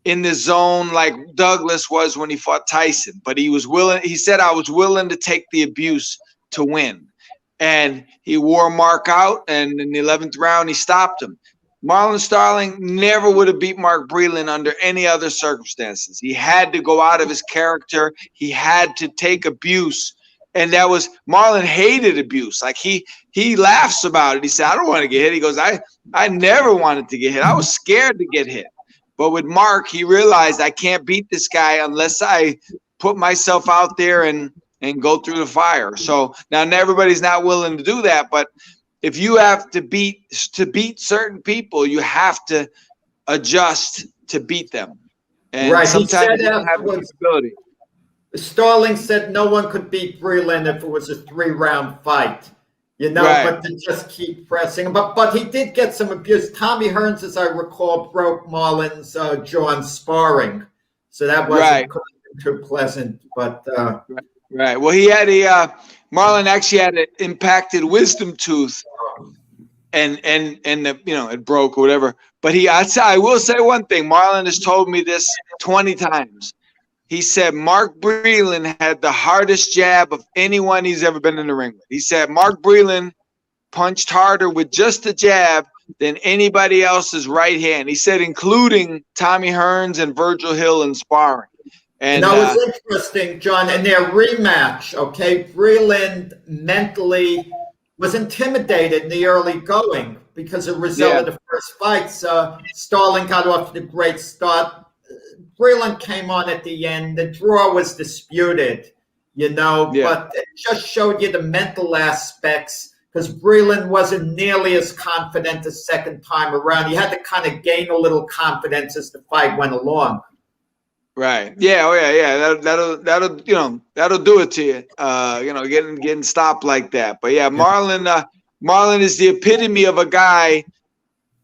in the zone like Douglas was when he fought Tyson. But he was willing. He said, I was willing to take the abuse to win. And he wore Mark out, and in the 11th round, he stopped him. Marlon Starling never would have beat Mark Breland under any other circumstances. He had to go out of his character. He had to take abuse. And that was, Marlon hated abuse. Like he laughs about it. He said, I don't want to get hit. He goes, I never wanted to get hit. I was scared to get hit. But with Mark, he realized I can't beat this guy unless I put myself out there and go through the fire. So now everybody's not willing to do that, but if you have to beat certain people, you have to adjust to beat them. And right. Sometimes you don't have the ability. Starling said no one could beat Breland if it was a 3-round fight, right. But to just keep pressing. But he did get some abuse. Tommy Hearns, as I recall, broke Marlon's jaw in sparring. So that wasn't too pleasant, but Right. Well, he had Marlon actually had an impacted wisdom tooth, and it broke or whatever. But I will say one thing. Marlon has told me this 20 times. He said Mark Breland had the hardest jab of anyone he's ever been in the ring with. He said Mark Breland punched harder with just a jab than anybody else's right hand. He said, including Tommy Hearns and Virgil Hill in sparring. And that was interesting, John. In their rematch, Breland mentally was intimidated in the early going because of result of the first fights. Starling got off to a great start. Breland came on at the end. The draw was disputed, but it just showed you the mental aspects, because Breland wasn't nearly as confident the second time around. He had to kind of gain a little confidence as the fight went along. Right. Yeah. Oh, yeah. That'll do it to you. Getting stopped like that. But yeah, Marlon is the epitome of a guy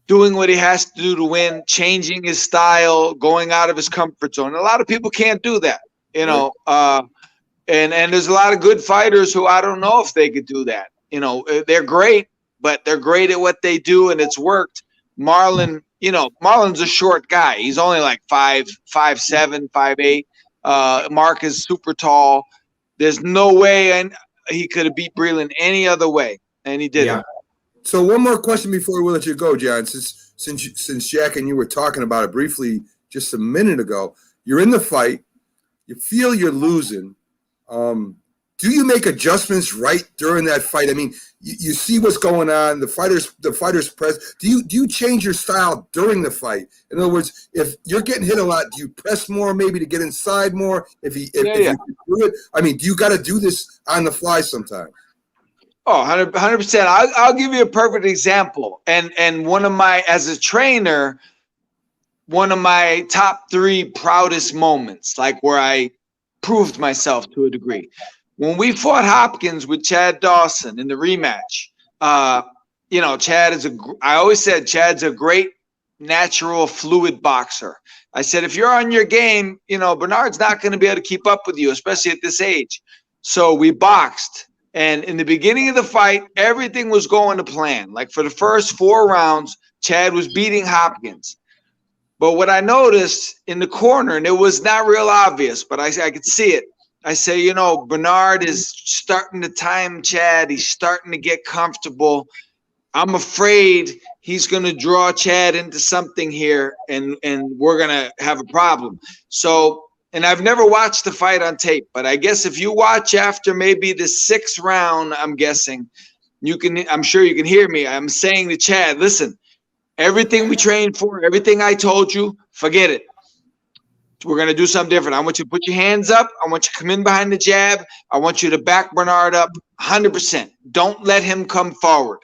doing what he has to do to win, changing his style, going out of his comfort zone. A lot of people can't do that, and there's a lot of good fighters who I don't know if they could do that. They're great, but they're great at what they do, and it's worked. Marlon's a short guy. He's only like 5'7", 5'8". Mark is super tall. There's no way he could have beat Breland any other way, and he didn't. So one more question before we let you go, John. Since Jack and you were talking about it briefly just a minute ago, you're in the fight, you feel you're losing. Do you make adjustments right during that fight? I mean, you see what's going on. The fighters press. Do you change your style during the fight? In other words, if you're getting hit a lot, do you press more maybe to get inside more? If you do it, I mean, do you got to do this on the fly sometimes? Oh, 100%. I'll give you a perfect example. And one of my, as a trainer, one of my top 3 proudest moments, like where I proved myself to a degree. When we fought Hopkins with Chad Dawson in the rematch, I always said Chad's a great natural fluid boxer. I said, if you're on your game, Bernard's not going to be able to keep up with you, especially at this age. So we boxed. And in the beginning of the fight, everything was going to plan. Like for the first 4 rounds, Chad was beating Hopkins. But what I noticed in the corner, and it was not real obvious, but I could see it. I say, Bernard is starting to time Chad. He's starting to get comfortable. I'm afraid he's going to draw Chad into something here, and we're going to have a problem. So, and I've never watched the fight on tape, but I guess if you watch after maybe the 6th round, I'm guessing, I'm sure you can hear me. I'm saying to Chad, listen, everything we trained for, everything I told you, forget it. We're going to do something different. I want you to put your hands up. I want you to come in behind the jab. I want you to back Bernard up 100%. Don't let him come forward.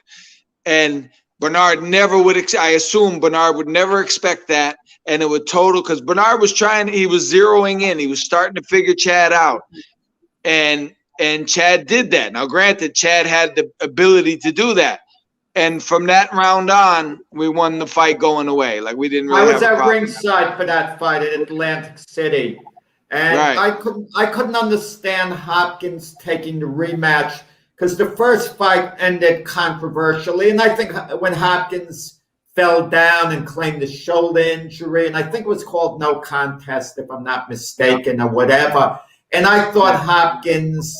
And Bernard never would, I assume Bernard would never expect that. And it would because Bernard was he was zeroing in. He was starting to figure Chad out. And Chad did that. Now, granted, Chad had the ability to do that. And from that round on, we won the fight going away. Like we didn't really. I was at ringside for that fight in Atlantic City, and right. I couldn't understand Hopkins taking the rematch because the first fight ended controversially, and I think when Hopkins fell down and claimed a shoulder injury, and I think it was called no contest if I'm not mistaken or whatever. And I thought Hopkins.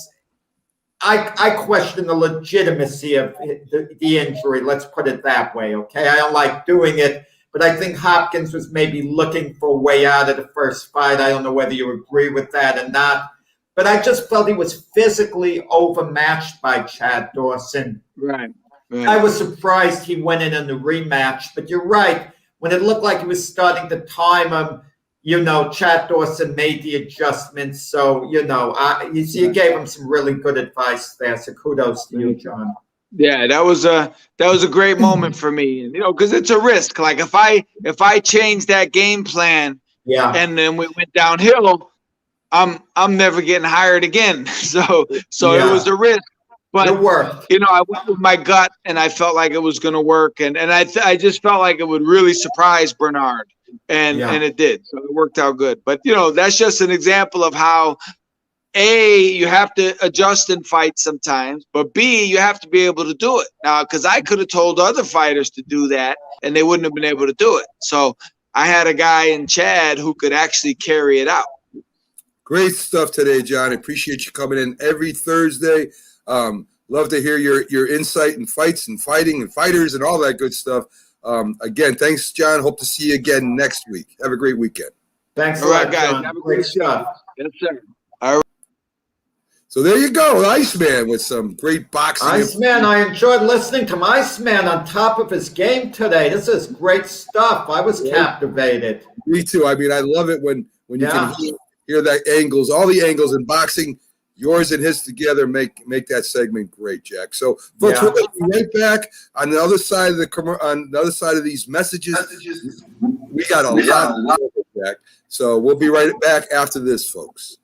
I question the legitimacy of the injury. Let's put it that way, okay? I don't like doing it, but I think Hopkins was maybe looking for a way out of the first fight. I don't know whether you agree with that or not, but I just felt he was physically overmatched by Chad Dawson. Right. I was surprised he went in the rematch, but you're right. When it looked like he was starting to time him, Chad Dawson made the adjustments. So, you gave him some really good advice there. So kudos to you, John. Yeah, that was a great moment for me. Because it's a risk. Like if I change that game plan, and then we went downhill, I'm never getting hired again. So it was a risk. But it worked. I went with my gut, and I felt like it was going to work, and I just felt like it would really surprise Bernard. And it did. So it worked out good. But, that's just an example of how, A, you have to adjust in fights sometimes, but B, you have to be able to do it. Now, because I could have told other fighters to do that, and they wouldn't have been able to do it. So I had a guy in Chad who could actually carry it out. Great stuff today, John. I appreciate you coming in every Thursday. Love to hear your insight in fights and fighting and fighters and all that good stuff. Again, thanks, John. Hope to see you again next week. Have a great weekend. Thanks a lot, guys. John. Have a great stuff. Yes, sir. All right. So there you go, Iceman with some great boxing. Iceman, I enjoyed listening to Iceman on top of his game today. This is great stuff. I was captivated. Me too. I mean, I love it when you can hear that angles, all the angles in boxing. Yours and his together make that segment great, Jack. So, folks, we'll be right back on the other side of these messages. We got a lot, Jack. So we'll be right back after this, folks.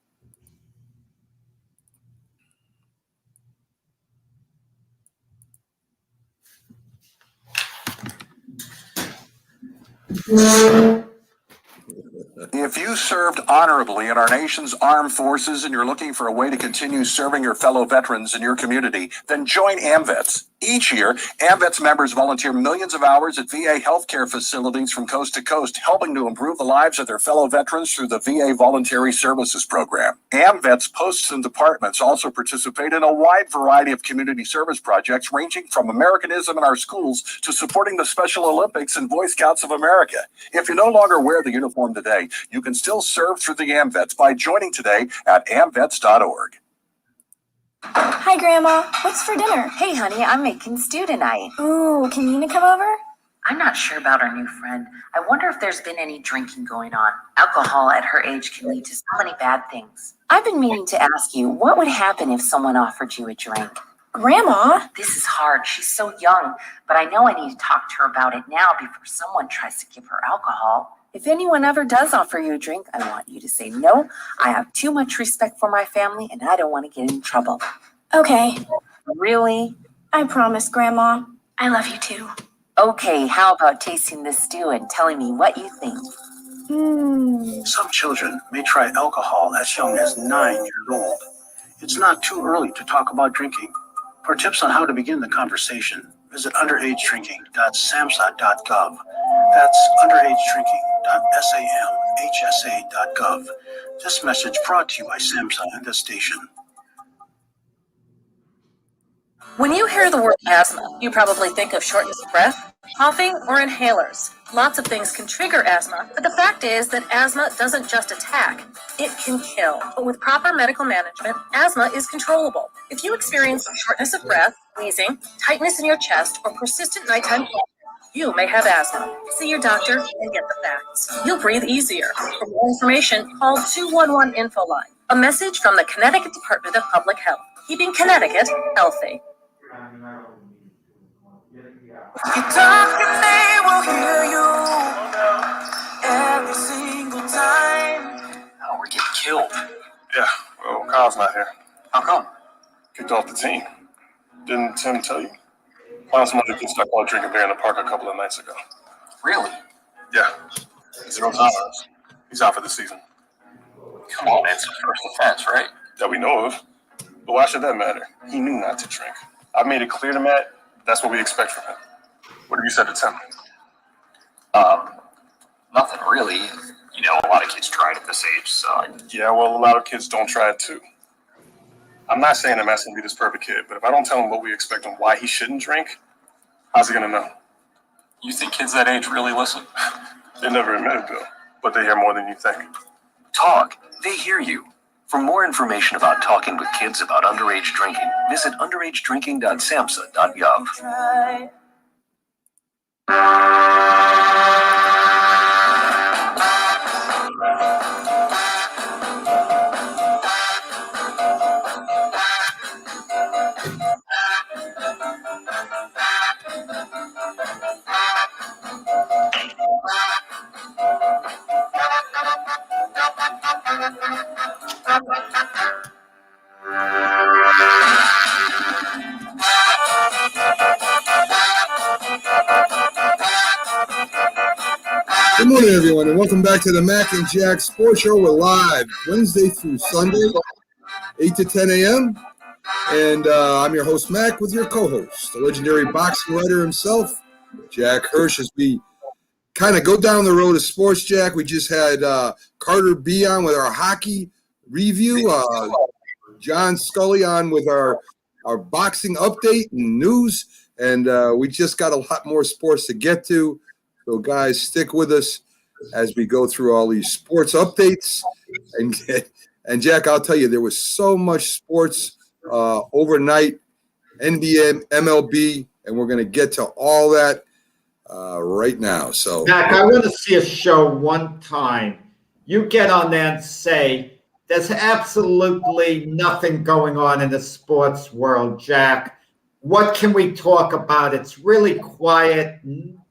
If you served honorably in our nation's armed forces and you're looking for a way to continue serving your fellow veterans in your community, then join AMVETS. Each year, AMVETS members volunteer millions of hours at VA healthcare facilities from coast to coast, helping to improve the lives of their fellow veterans through the VA Voluntary Services Program. AMVETS posts and departments also participate in a wide variety of community service projects, ranging from Americanism in our schools to supporting the Special Olympics and Boy Scouts of America. If you no longer wear the uniform today, you can still still served through the AmVets by joining today at amvets.org. Hi, Grandma. What's for dinner? Hey, honey, I'm making stew tonight. Ooh, can Nina come over? I'm not sure about our new friend. I wonder if there's been any drinking going on. Alcohol at her age can lead to so many bad things. I've been meaning to ask you, what would happen if someone offered you a drink? Grandma? This is hard. She's so young, but I know I need to talk to her about it now before someone tries to give her alcohol. If anyone ever does offer you a drink, I want you to say no. I have too much respect for my family, and I don't want to get in trouble. Okay. Really? I promise, Grandma. I love you too. Okay, how about tasting this stew and telling me what you think? Some children may try alcohol as young as 9 years old. It's not too early to talk about drinking. For tips on how to begin the conversation, visit underagedrinking.samhsa.gov. That's underagedrinking.samhsa.gov. This message brought to you by SAMHSA and this station. When you hear the word asthma, you probably think of shortness of breath, coughing, or inhalers. Lots of things can trigger asthma, but the fact is that asthma doesn't just attack, it can kill. But with proper medical management, asthma is controllable. If you experience shortness of breath, wheezing, tightness in your chest, or persistent nighttime coughing, you may have asthma. See your doctor and get the facts. You'll breathe easier. For more information, call 211 Info Line. A message from the Connecticut Department of Public Health, keeping Connecticut healthy. You talk and they will hear you every single time. Oh, we're getting killed. Yeah, well, Kyle's not here. How come? Kicked off the team. Didn't Tim tell you? Found some other kids stuck while drinking beer in the park a couple of nights ago. Really? Yeah. 0 tolerance. He's out for the season. Come on, it's a first offense, right? That we know of. But why should that matter? He knew not to drink. I made it clear to Matt, that's what we expect from him. What have you said to Tim? Nothing really. You know, a lot of kids try it at this age, so. Yeah, well, a lot of kids don't try it too. I'm not saying that Matt's gonna be this perfect kid, but if I don't tell him what we expect and why he shouldn't drink, how's he gonna know? You think kids that age really listen? They never admit it, Bill, but they hear more than you think. Talk. They hear you. For more information about talking with kids about underage drinking, visit underagedrinking.samhsa.gov. Good morning, everyone, and welcome back to the Mac and Jack Sports Show. We're live Wednesday through Sunday, 8 to 10 a.m. And I'm your host, Mac, with your co-host, the legendary boxing writer himself, Jack Hirsch. As we kind of go down the road of sports, Jack, we just had Carter B on with our hockey review, John Scully on with our boxing update and news, and we just got a lot more sports to get to. So, guys, stick with us as we go through all these sports updates. And Jack, I'll tell you, there was so much sports overnight, NBA, MLB, and we're going to get to all that right now. So, Jack, I want to see a show one time. You get on there and say, there's absolutely nothing going on in the sports world, Jack. What can we talk about? It's really quiet.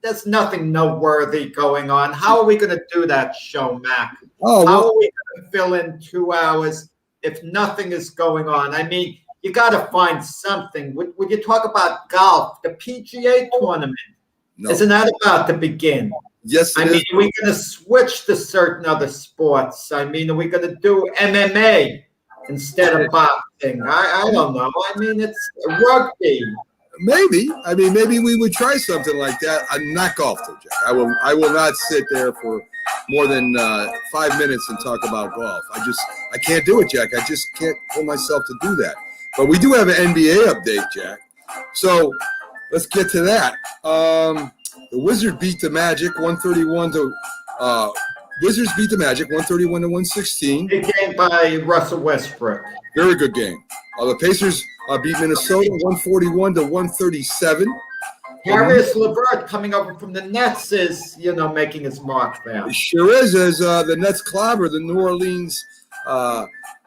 There's nothing noteworthy going on. How are we going to do that show, Mac? How are we going to fill in 2 hours if nothing is going on? I mean, you got to find something. Would you talk about golf, the PGA tournament? No. Isn't that about to begin? Yes, I mean, are we going to switch to certain other sports? I mean, are we going to do MMA instead of boxing? I don't know. I mean, it's rugby. Maybe. I mean, maybe we would try something like that. I'm not golf, though, Jack. I will not sit there for more than 5 minutes and talk about golf. I can't do it, Jack. I just can't pull myself to do that. But we do have an NBA update, Jack. So let's get to that. The Wizards beat the Magic 131 to Wizards beat the Magic 131-116. Big game by Russell Westbrook. Very good game. The Pacers beat Minnesota 141-137. Darius LeVert coming over from the Nets is, making his mark there. It sure is, as the Nets clobber the New Orleans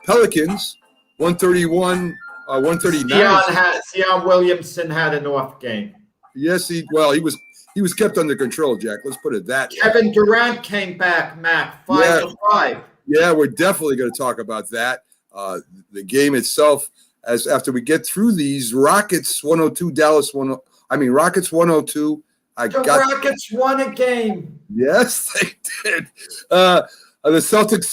Pelicans 131-139. Zion Williamson had an off game. Yes, he was kept under control, Jack. Let's put it that way. Kevin Durant came back, Mac, 5 for 5. Yeah, we're definitely going to talk about that. The game itself, as after we get through these, Rockets 102, Rockets 102. Rockets won a game. Yes, they did. The Celtics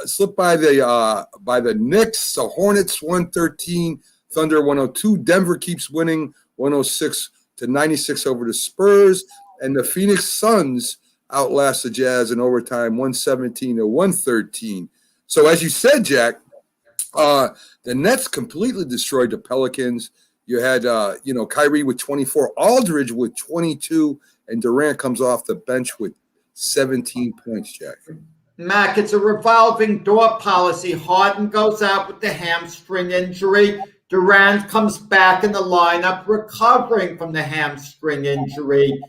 slipped by the Knicks. The Hornets 113, Thunder 102. Denver keeps winning 106-96 over the Spurs, and the Phoenix Suns outlast the Jazz in overtime 117-113. So as you said, Jack, the Nets completely destroyed the Pelicans. You had, Kyrie with 24, Aldridge with 22, and Durant comes off the bench with 17 points, Jack. Mac, it's a revolving door policy. Harden goes out with the hamstring injury. Durant comes back in the lineup recovering from the hamstring injury.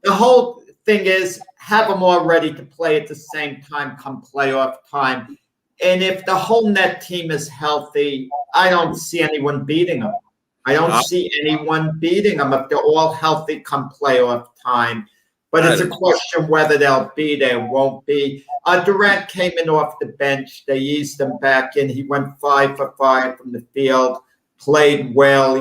The whole thing is have them all ready to play at the same time come playoff time. And if the whole net team is healthy, I don't see anyone beating them. I don't see anyone beating them if they're all healthy come playoff time. But it's a question whether they'll be there, won't be. Durant came in off the bench. They eased him back in. He went 5 for 5 from the field, played well.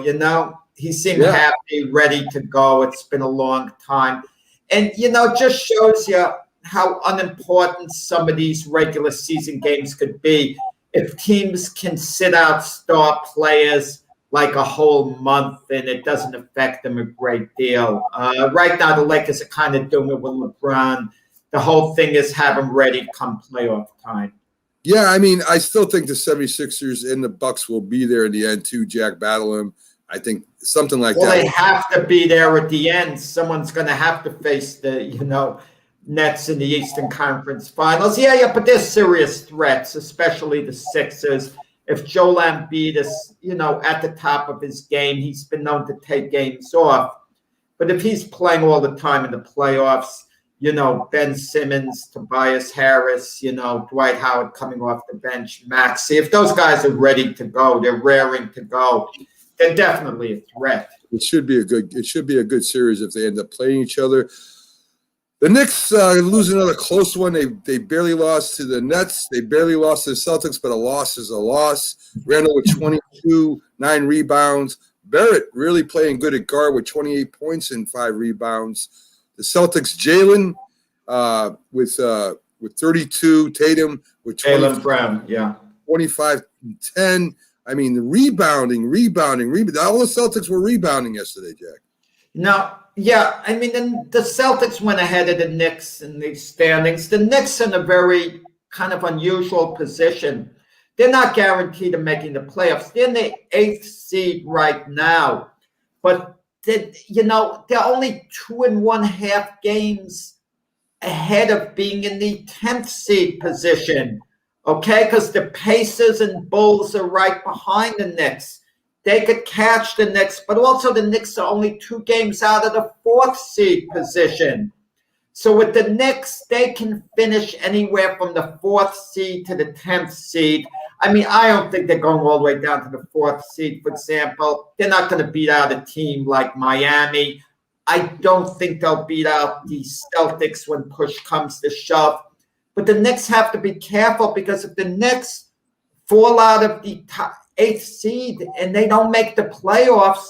He seemed happy, ready to go. It's been a long time. And, just shows you how unimportant some of these regular season games could be if teams can sit out star players like a whole month and it doesn't affect them a great deal. Right now, the Lakers are kind of doing it with LeBron. The whole thing is have them ready come playoff time. Yeah, I still think the 76ers and the Bucks will be there in the end too, Jack, battle them. I think something like that. Well, they have to be there at the end. Someone's going to have to face the, Nets in the Eastern Conference Finals. Yeah, but they're serious threats, especially the Sixers. If Joel Embiid is, at the top of his game, he's been known to take games off. But if he's playing all the time in the playoffs, Ben Simmons, Tobias Harris, Dwight Howard coming off the bench, Maxey, if those guys are ready to go, they're raring to go, they're definitely a threat. It should be a good series if they end up playing each other. The Knicks lose another close one. They barely lost to the Nets. They barely lost to the Celtics, but a loss is a loss. Randall with 22, 9 rebounds. Barrett really playing good at guard with 28 points and 5 rebounds. The Celtics, Jalen with 32, Tatum with 20, Jaylen Brown, 25 and 10. The rebounding. All the Celtics were rebounding yesterday, Jack. Then the Celtics went ahead of the Knicks in the standings. The Knicks in a very kind of unusual position. They're not guaranteed of making the playoffs. They're in the 8th seed right now. But, they're only 2.5 games ahead of being in the 10th seed position. Okay? Because the Pacers and Bulls are right behind the Knicks. They could catch the Knicks, but also the Knicks are only 2 games out of the 4th seed position. So with the Knicks, they can finish anywhere from the 4th seed to the 10th seed. I don't think they're going all the way down to the 4th seed, for example. They're not going to beat out a team like Miami. I don't think they'll beat out the Celtics when push comes to shove. But the Knicks have to be careful because if the Knicks fall out of the 8th seed and they don't make the playoffs,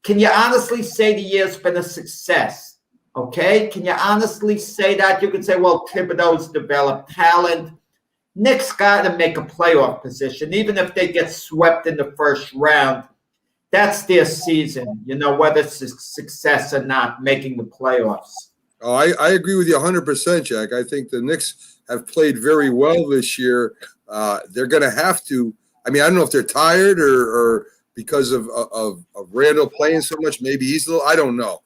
can you honestly say the year's been a success? Okay? Can you honestly say that? You can say, well, Thibodeau's developed talent. Knicks got to make a playoff position, even if they get swept in the first round. That's their season, whether it's a success or not, making the playoffs. Oh, I agree with you 100%, Jack. I think the Knicks have played very well this year. They're going to have to. I don't know if they're tired or because of Randall playing so much. Maybe he's a little. I don't know.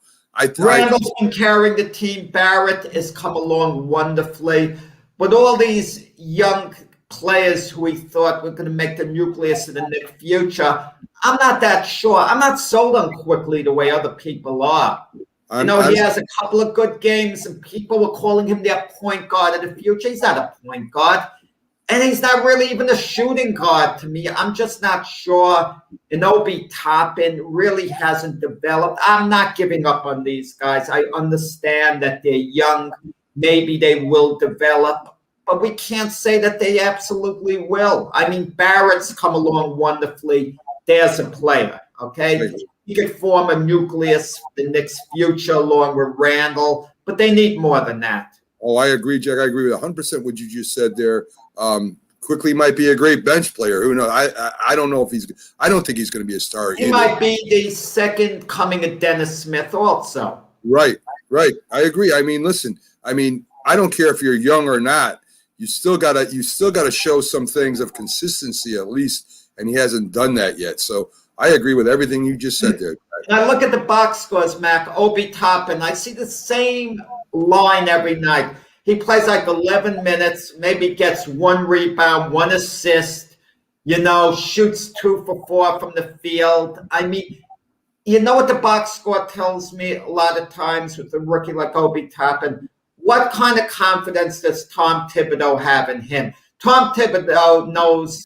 Randall's been carrying the team. Barrett has come along wonderfully. with all these young players who we thought were going to make the nucleus of the near future, I'm not that sure. I'm not sold on Quickly the way other people are. He has a couple of good games, and people were calling him their point guard of the future. He's not a point guard, and he's not really even a shooting guard to me. I'm just not sure. And Obi Toppin really hasn't developed. I'm not giving up on these guys. I understand that they're young. Maybe they will develop, but we can't say that they absolutely will. I mean, Barrett's come along wonderfully. There's a player, okay? He could form a nucleus for the Knicks' future along with Randall, but they need more than that. Oh, I agree, Jack. I agree with 100% what you just said there. Quickly might be a great bench player. Who knows? I don't know if I don't think he's going to be a star. He might be the second coming of Dennis Smith also. Right. I agree. I mean, listen, I don't care if you're young or not. You still gotta show some things of consistency at least, and he hasn't done that yet. So I agree with everything you just said there. And I look at the box scores, Mac. Obi Toppin, I see the same line every night. He plays like 11 minutes, maybe gets 1 rebound, 1 assist, shoots 2 for 4 from the field. I mean, you know what the box score tells me a lot of times with a rookie like Obi Toppin? What kind of confidence does Tom Thibodeau have in him? Tom Thibodeau knows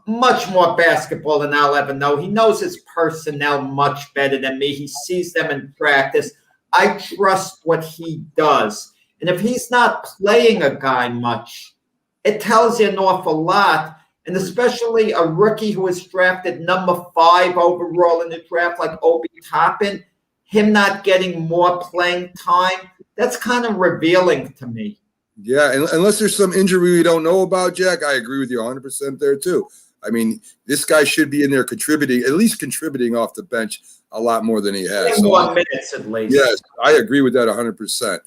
much more basketball than I'll ever know. He knows his personnel much better than me. He sees them in practice. I trust what he does. And if he's not playing a guy much, it tells you an awful lot. And especially a rookie who was drafted number 5 overall in the draft like Obi Toppin, him not getting more playing time, that's kind of revealing to me. Yeah, and unless there's some injury we don't know about, Jack, I agree with you 100% there too. I mean, this guy should be in there contributing, at least contributing off the bench a lot more than he has. So, more minutes at least. Yes, I agree with that 100%.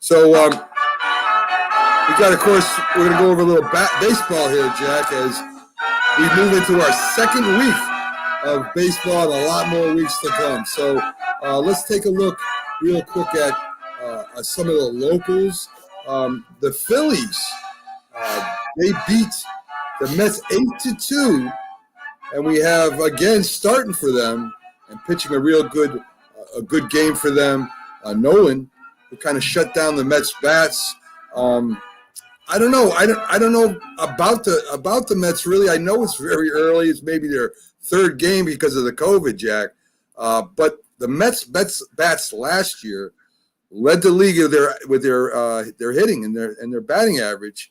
So we got, of course, we're going to go over a little baseball here, Jack, as we move into our second week of baseball and a lot more weeks to come. So let's take a look real quick at some of the locals. The Phillies, they beat the Mets 8-2, and we have again starting for them and pitching a real good game for them. Nolan, who kind of shut down the Mets bats. I don't know. I don't know about the Mets really. I know it's very early. It's maybe their third game because of the COVID, Jack. But the Mets bats last year led the league with their hitting and their batting average.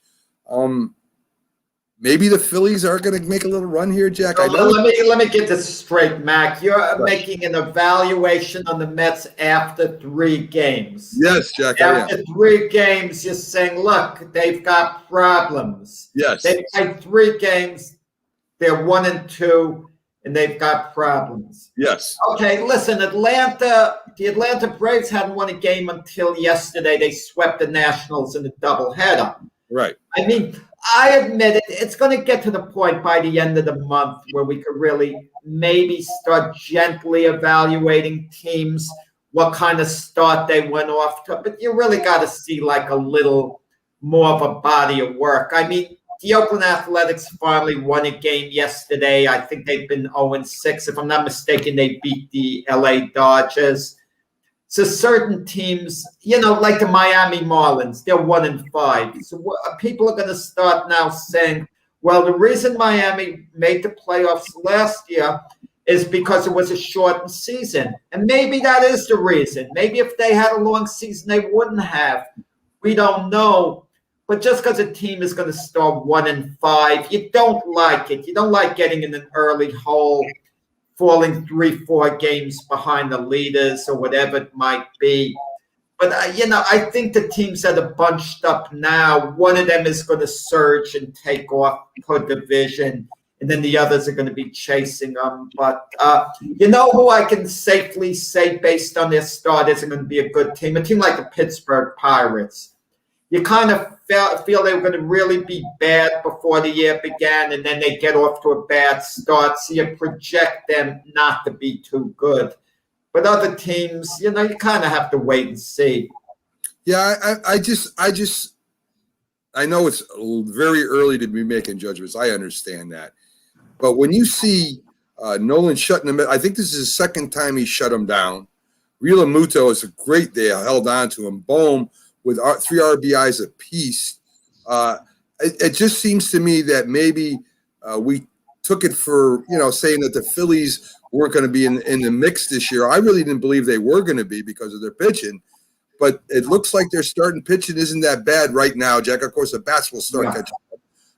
Maybe the Phillies are going to make a little run here, Jack. So let me get this straight, Mac. You're making an evaluation on the Mets after 3 games. Yes, Jack. After 3 games, you're saying, look, they've got problems. Yes. They've played 3 games. They're 1-2, and they've got problems. Yes. Okay, listen, the Atlanta Braves hadn't won a game until yesterday. They swept the Nationals in a doubleheader. Right. I mean, I admit it, it's going to get to the point by the end of the month where we could really maybe start gently evaluating teams, what kind of start they went off to. But you really got to see like a little more of a body of work. I mean, the Oakland Athletics finally won a game yesterday. I think they've been 0-6. If I'm not mistaken, they beat the LA Dodgers. So certain teams, like the Miami Marlins, they're 1-5. So people are going to start now saying, well, the reason Miami made the playoffs last year is because it was a shortened season. And maybe that is the reason. Maybe if they had a long season, they wouldn't have. We don't know. But just because a team is going to start 1-5, you don't like it. You don't like getting in an early hole, falling 3-4 games behind the leaders or whatever it might be. But, I think the teams that are bunched up now, one of them is going to surge and take off per division, and then the others are going to be chasing them. But who I can safely say based on their start isn't going to be a good team? A team like the Pittsburgh Pirates. You kind of feel they were going to really be bad before the year began, and then they get off to a bad start. So you project them not to be too good. But other teams, you kind of have to wait and see. Yeah, I just I know it's very early to be making judgments. I understand that. But when you see Nolan shutting him, I think this is his second time he shut him down. Real Muto is a great day. I held on to him. Bohm with 3 RBIs apiece. It just seems to me that maybe we took it for, saying that the Phillies weren't going to be in the mix this year. I really didn't believe they were going to be because of their pitching. But it looks like their starting pitching isn't that bad right now, Jack. Of course, the bats will start catching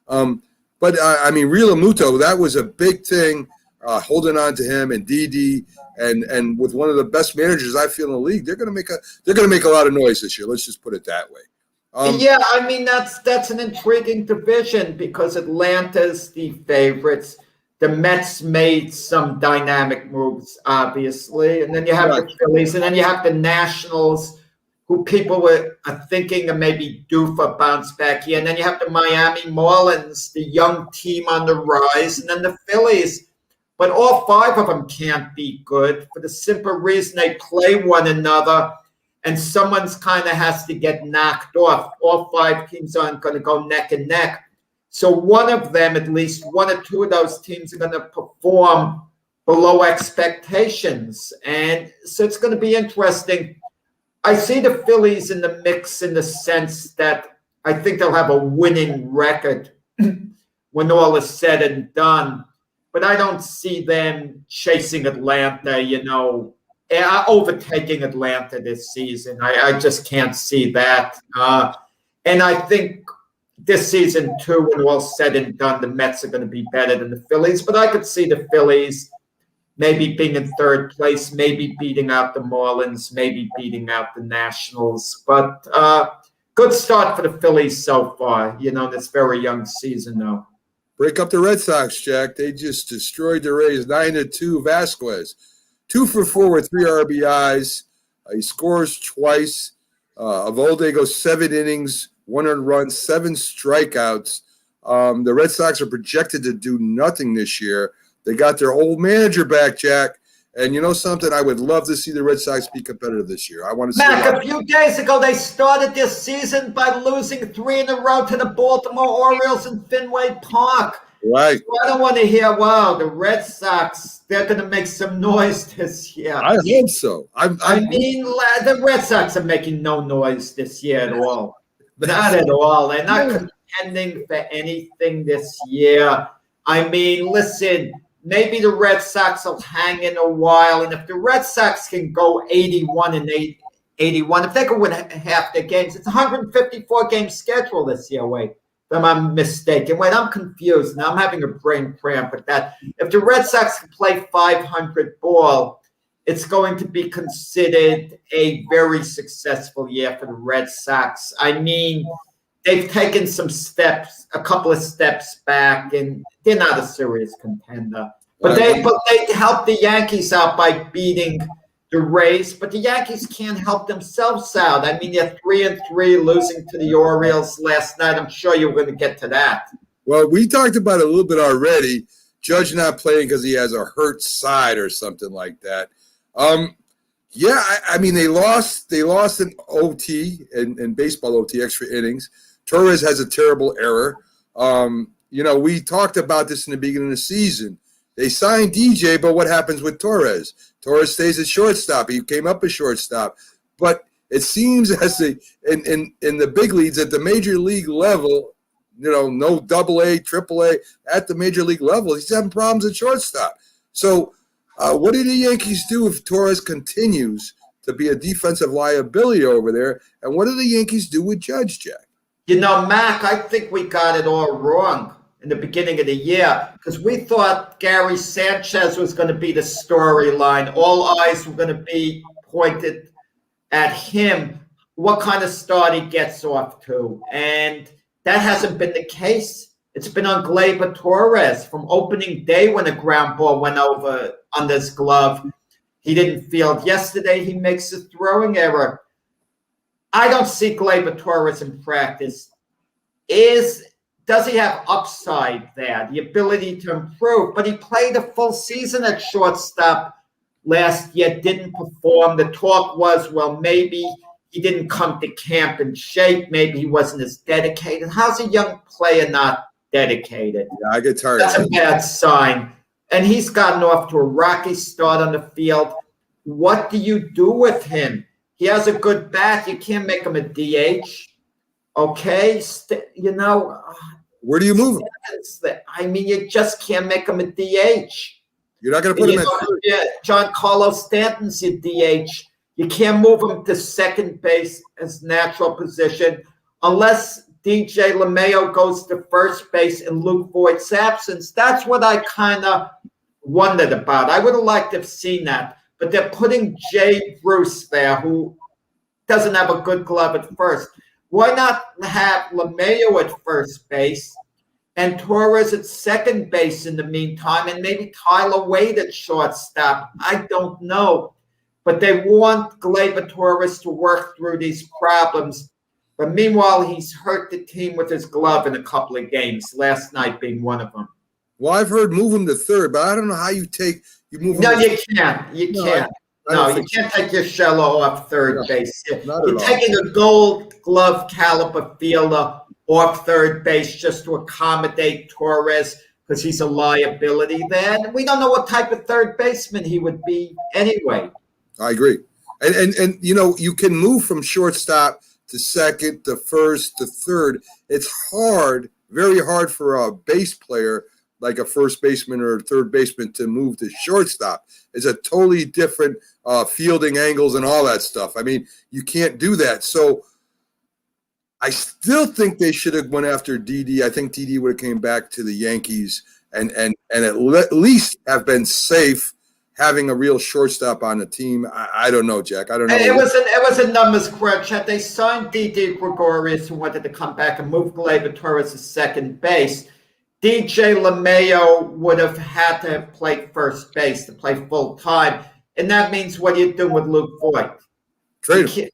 up. But Real Muto, that was a big thing, holding on to him and Didi, and with one of the best managers I feel in the league, they're going to make a lot of noise this year. Let's just put it that way. That's an intriguing division because Atlanta's the favorites. The Mets made some dynamic moves, obviously, and then you have the Phillies, and then you have the Nationals, who people are thinking are maybe due for a bounce back here. And then you have the Miami Marlins, the young team on the rise, and then the Phillies. But all 5 of them can't be good for the simple reason they play one another, and someone's kind of has to get knocked off. All 5 teams aren't going to go neck and neck. So one of them, at least 1 or 2 of those teams, are going to perform below expectations. And so it's going to be interesting. I see the Phillies in the mix in the sense that I think they'll have a winning record when all is said and done. But I don't see them chasing Atlanta, overtaking Atlanta this season. I just can't see that. And I think this season, too, when all's said and done, the Mets are going to be better than the Phillies. But I could see the Phillies maybe being in 3rd place, maybe beating out the Marlins, maybe beating out the Nationals. But good start for the Phillies so far, in this very young season, though. Break up the Red Sox, Jack. They just destroyed the Rays 9-2. Vasquez, 2 for 4 with 3 RBIs. He scores twice. Eovaldi goes 7 innings, 100 runs, 7 strikeouts. The Red Sox are projected to do nothing this year. They got their old manager back, Jack. And you know something? I would love to see the Red Sox be competitive this year. I want to see Mac, a few days ago, they started this season by losing 3 in a row to the Baltimore Orioles in Fenway Park. Right. So I don't want to hear, wow, the Red Sox, they're going to make some noise this year. I hope so. The Red Sox are making no noise this year at all. Not at all. They're not contending for anything this year. Listen, maybe the Red Sox will hang in a while, and if the Red Sox can go 81-81, if they can win half their games, it's a 154-game schedule this year. Wait, if I'm mistaken. Wait, I'm confused. Now I'm having a brain cramp with that. If the Red Sox can play 500 ball, it's going to be considered a very successful year for the Red Sox. They've taken a couple of steps back, and they're not a serious contender. But they helped the Yankees out by beating the Rays, but the Yankees can't help themselves out. They're 3-3, losing to the Orioles last night. I'm sure you're going to get to that. Well, we talked about it a little bit already. Judge not playing because he has a hurt side or something like that. They lost in OT and baseball OT, extra innings. Torres has a terrible error. We talked about this in the beginning of the season. They signed DJ, but what happens with Torres? Torres stays at shortstop. He came up as shortstop. But it seems as in the big leagues at the major league level, no AA, AAA, at the major league level, he's having problems at shortstop. So what do the Yankees do if Torres continues to be a defensive liability over there? And what do the Yankees do with Judge, Jack? Mac, I think we got it all wrong in the beginning of the year because we thought Gary Sanchez was going to be the storyline. All eyes were going to be pointed at him, what kind of start he gets off to. And that hasn't been the case. It's been on Gleyber Torres from opening day when a ground ball went over under his glove. He didn't field. Yesterday, he makes a throwing error. I don't see Gleyber Torres in practice. Does he have upside there, the ability to improve? But he played a full season at shortstop last year, didn't perform. The talk was, well, maybe he didn't come to camp in shape. Maybe he wasn't as dedicated. How's a young player not dedicated? Yeah, I get tired. That's a bad sign. And he's gotten off to a rocky start on the field. What do you do with him? He has a good bat. You can't make him a DH. Okay? Where do you move him? I mean, you just can't make him a DH. You're not going to put him at third. Yeah, John Carlos Stanton's your DH. You can't move him to second base as natural position unless DJ LeMayo goes to first base in Luke Voigt's absence. That's what I kind of wondered about. I would have liked to have seen that. But they're putting Jay Bruce there, who doesn't have a good glove at first. Why not have LeMayo at first base and Torres at second base in the meantime, and maybe Tyler Wade at shortstop? I don't know. But they want Gleyber Torres to work through these problems. But meanwhile, he's hurt the team with his glove in a couple of games, last night being one of them. Well, I've heard move him to third, but I don't know how you move him. No, you can't. You can't. No, you can't take your Urshela off third base. You're taking a Gold Glove caliber fielder off third base just to accommodate Torres because he's a liability there. And we don't know what type of third baseman he would be anyway. I agree. And you can move from shortstop to second to first to third. It's hard, very hard for a base player like a first baseman or a third baseman to move to shortstop. It's a totally different fielding angles and all that stuff. I mean, you can't do that. So I still think they should have went after Didi. I think Didi would have came back to the Yankees and at least have been safe having a real shortstop on the team. I don't know, Jack. I don't know. It was a numbers crunch. Had they signed Didi Gregorius, who wanted to come back and move Gleyber Torres to second base, DJ LeMayo would have had to have played first base to play full time. And that means what are you doing with Luke Voigt? Trade him.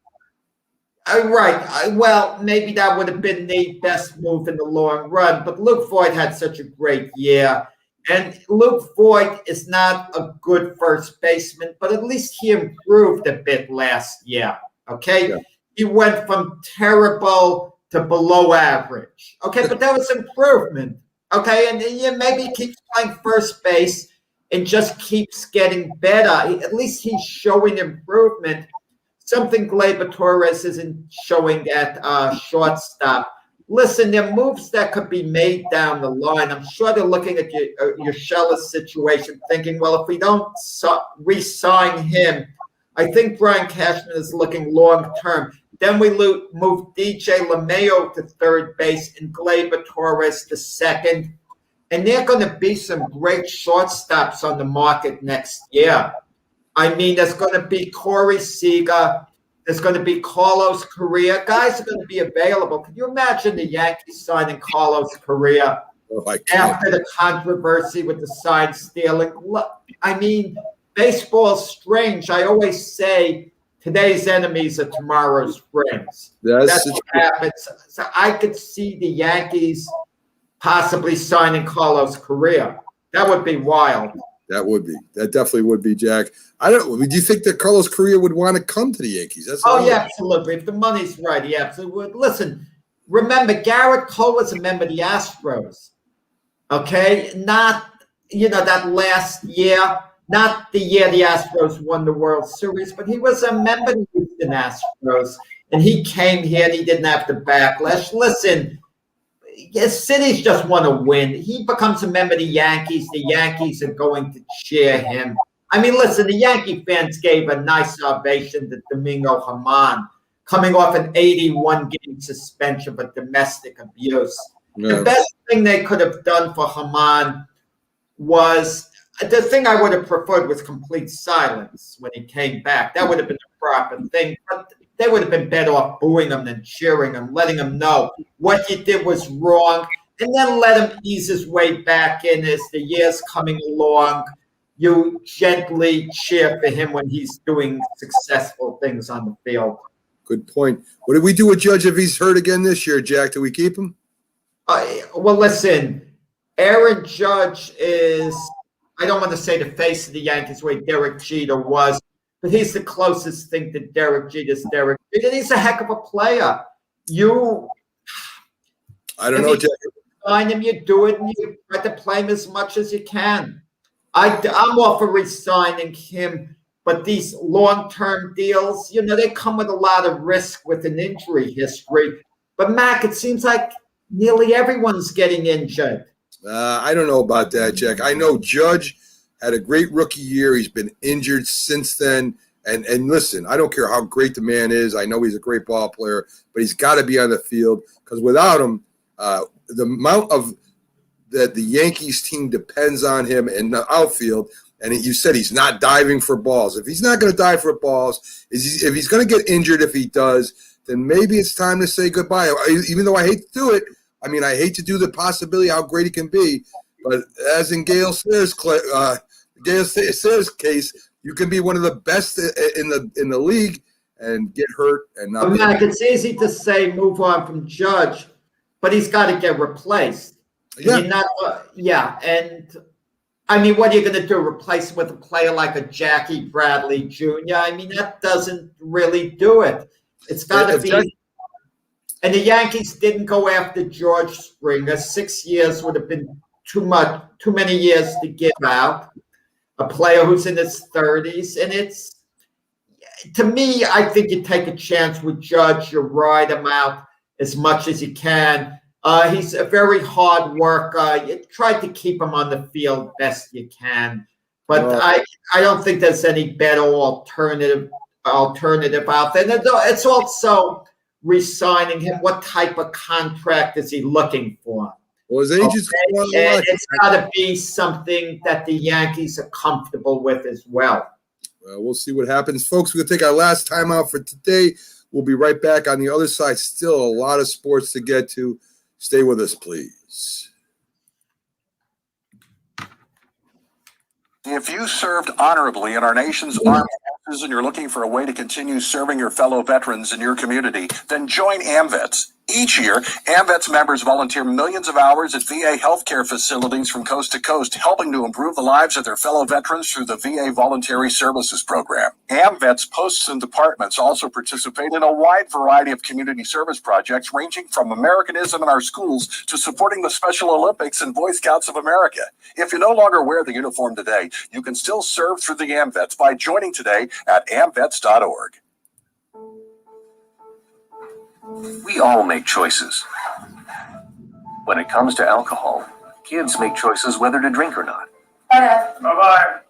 Right. Well, maybe that would have been the best move in the long run. But Luke Voigt had such a great year. And Luke Voigt is not a good first baseman, but at least he improved a bit last year. Okay? Yeah. He went from terrible to below average. Okay, but that was improvement. Okay, and maybe he keeps playing first base and just keeps getting better. At least he's showing improvement, something Gleyber Torres isn't showing at shortstop. Listen, there are moves that could be made down the line. I'm sure they're looking at your Urshela situation thinking, well, if we don't re-sign him, I think Brian Cashman is looking long-term. Then we move DJ LeMayo to third base and Gleyber Torres to second. And there are going to be some great shortstops on the market next year. I mean, there's going to be Corey Seager. There's going to be Carlos Correa. Guys are going to be available. Can you imagine the Yankees signing Carlos Correa after the controversy with the sign stealing? I mean, baseball's strange. I always say today's enemies are tomorrow's friends. That's what happens. So I could see the Yankees possibly signing Carlos Correa. That would be wild. That would be. That definitely would be, Jack. I don't. Do you think that Carlos Correa would want to come to the Yankees? Yeah, absolutely. If the money's right, he absolutely would. Listen, remember, Garrett Cole was a member of the Astros. Okay, not that last year, not the year the Astros won the World Series, but he was a member of the Houston Astros, and he came here and he didn't have the backlash. Listen. Cities just want to win. He becomes a member of the Yankees. The Yankees are going to cheer him. I mean, listen, the Yankee fans gave a nice ovation to Domingo Germán, coming off an 81-game suspension for domestic abuse. Yeah. The best thing they could have done for Germán was the thing I would have preferred was complete silence when he came back. That would have been the proper thing. But they would have been better off booing him than cheering him, letting him know what you did was wrong, and then let him ease his way back in as the years coming along. You gently cheer for him when he's doing successful things on the field. Good point. What do we do with Judge if he's hurt again this year, Jack? Do we keep him? Well, listen, Aaron Judge is, I don't want to say the face of the Yankees way Derek Jeter was, but he's the closest thing to Derek Jeter's Derek Jeter. He's a heck of a player. I don't know, Jack. Sign him, you do it, and you try to play him as much as you can. I'm all for re-signing him, but these long-term deals, they come with a lot of risk with an injury history. But Mac, it seems like nearly everyone's getting injured. I don't know about that, Jack. I know Judge had a great rookie year. He's been injured since then. And listen, I don't care how great the man is. I know he's a great ball player, but he's got to be on the field because without him, the amount of that the Yankees team depends on him in the outfield. And you said he's not diving for balls. If he's not going to dive for balls, if he's going to get injured, if he does, then maybe it's time to say goodbye. Even though I hate to do it, I mean, I hate to do the possibility how great he can be. But as in Gale Sayers' case, you can be one of the best in the league and get hurt and not. Mac, it's easy to say move on from Judge, but he's got to get replaced. Yeah. And I mean, what are you going to do? Replace him with a player like a Jackie Bradley Jr.? I mean, that doesn't really do it. It's got to be. And the Yankees didn't go after George Springer. 6 years would have been too many years to give out. A player who's in his 30s. And to me, I think you take a chance with Judge. You ride him out as much as you can. He's a very hard worker. You try to keep him on the field best you can. But I don't think there's any better alternative out there. And it's also re-signing him. What type of contract is he looking for? Well, his agent's and it's got to be something that the Yankees are comfortable with as well. Well, we'll see what happens. Folks, we're going to take our last time out for today. We'll be right back on the other side. Still a lot of sports to get to. Stay with us, please. If you served honorably in our nation's armed forces and you're looking for a way to continue serving your fellow veterans in your community, then join AMVETS. Each year, AMVETS members volunteer millions of hours at VA healthcare facilities from coast to coast, helping to improve the lives of their fellow veterans through the VA Voluntary Services Program. AMVETS posts and departments also participate in a wide variety of community service projects, ranging from Americanism in our schools to supporting the Special Olympics and Boy Scouts of America. If you no longer wear the uniform today, you can still serve through the AMVETS by joining today at amvets.org. We all make choices. When it comes to alcohol, kids make choices whether to drink or not. Bye-bye.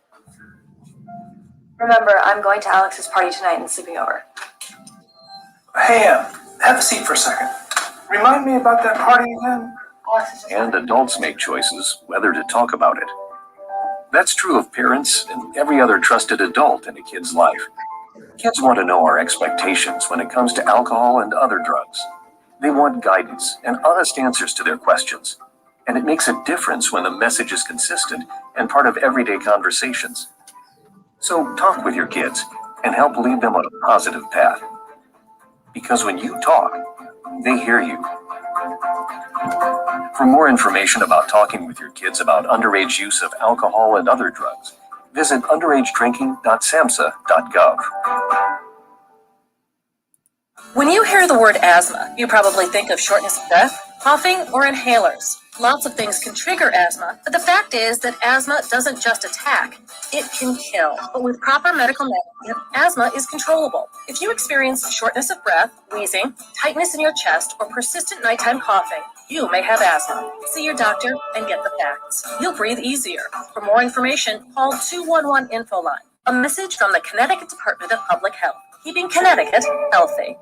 Remember, I'm going to Alex's party tonight and sleeping over. Hey, have a seat for a second. Remind me about that party again. And adults make choices whether to talk about it. That's true of parents and every other trusted adult in a kid's life. Kids want to know our expectations when it comes to alcohol and other drugs. They want guidance and honest answers to their questions. And it makes a difference when the message is consistent and part of everyday conversations. So talk with your kids and help lead them on a positive path. Because when you talk, they hear you. For more information about talking with your kids about underage use of alcohol and other drugs, visit underagedrinking.samhsa.gov. When you hear the word asthma, you probably think of shortness of breath, coughing, or inhalers. Lots of things can trigger asthma, but the fact is that asthma doesn't just attack, it can kill. But with proper medical management, asthma is controllable. If you experience shortness of breath, wheezing, tightness in your chest, or persistent nighttime coughing, you may have asthma. See your doctor and get the facts. You'll breathe easier. For more information, call 211 Info Line. A message from the Connecticut Department of Public Health, keeping Connecticut healthy.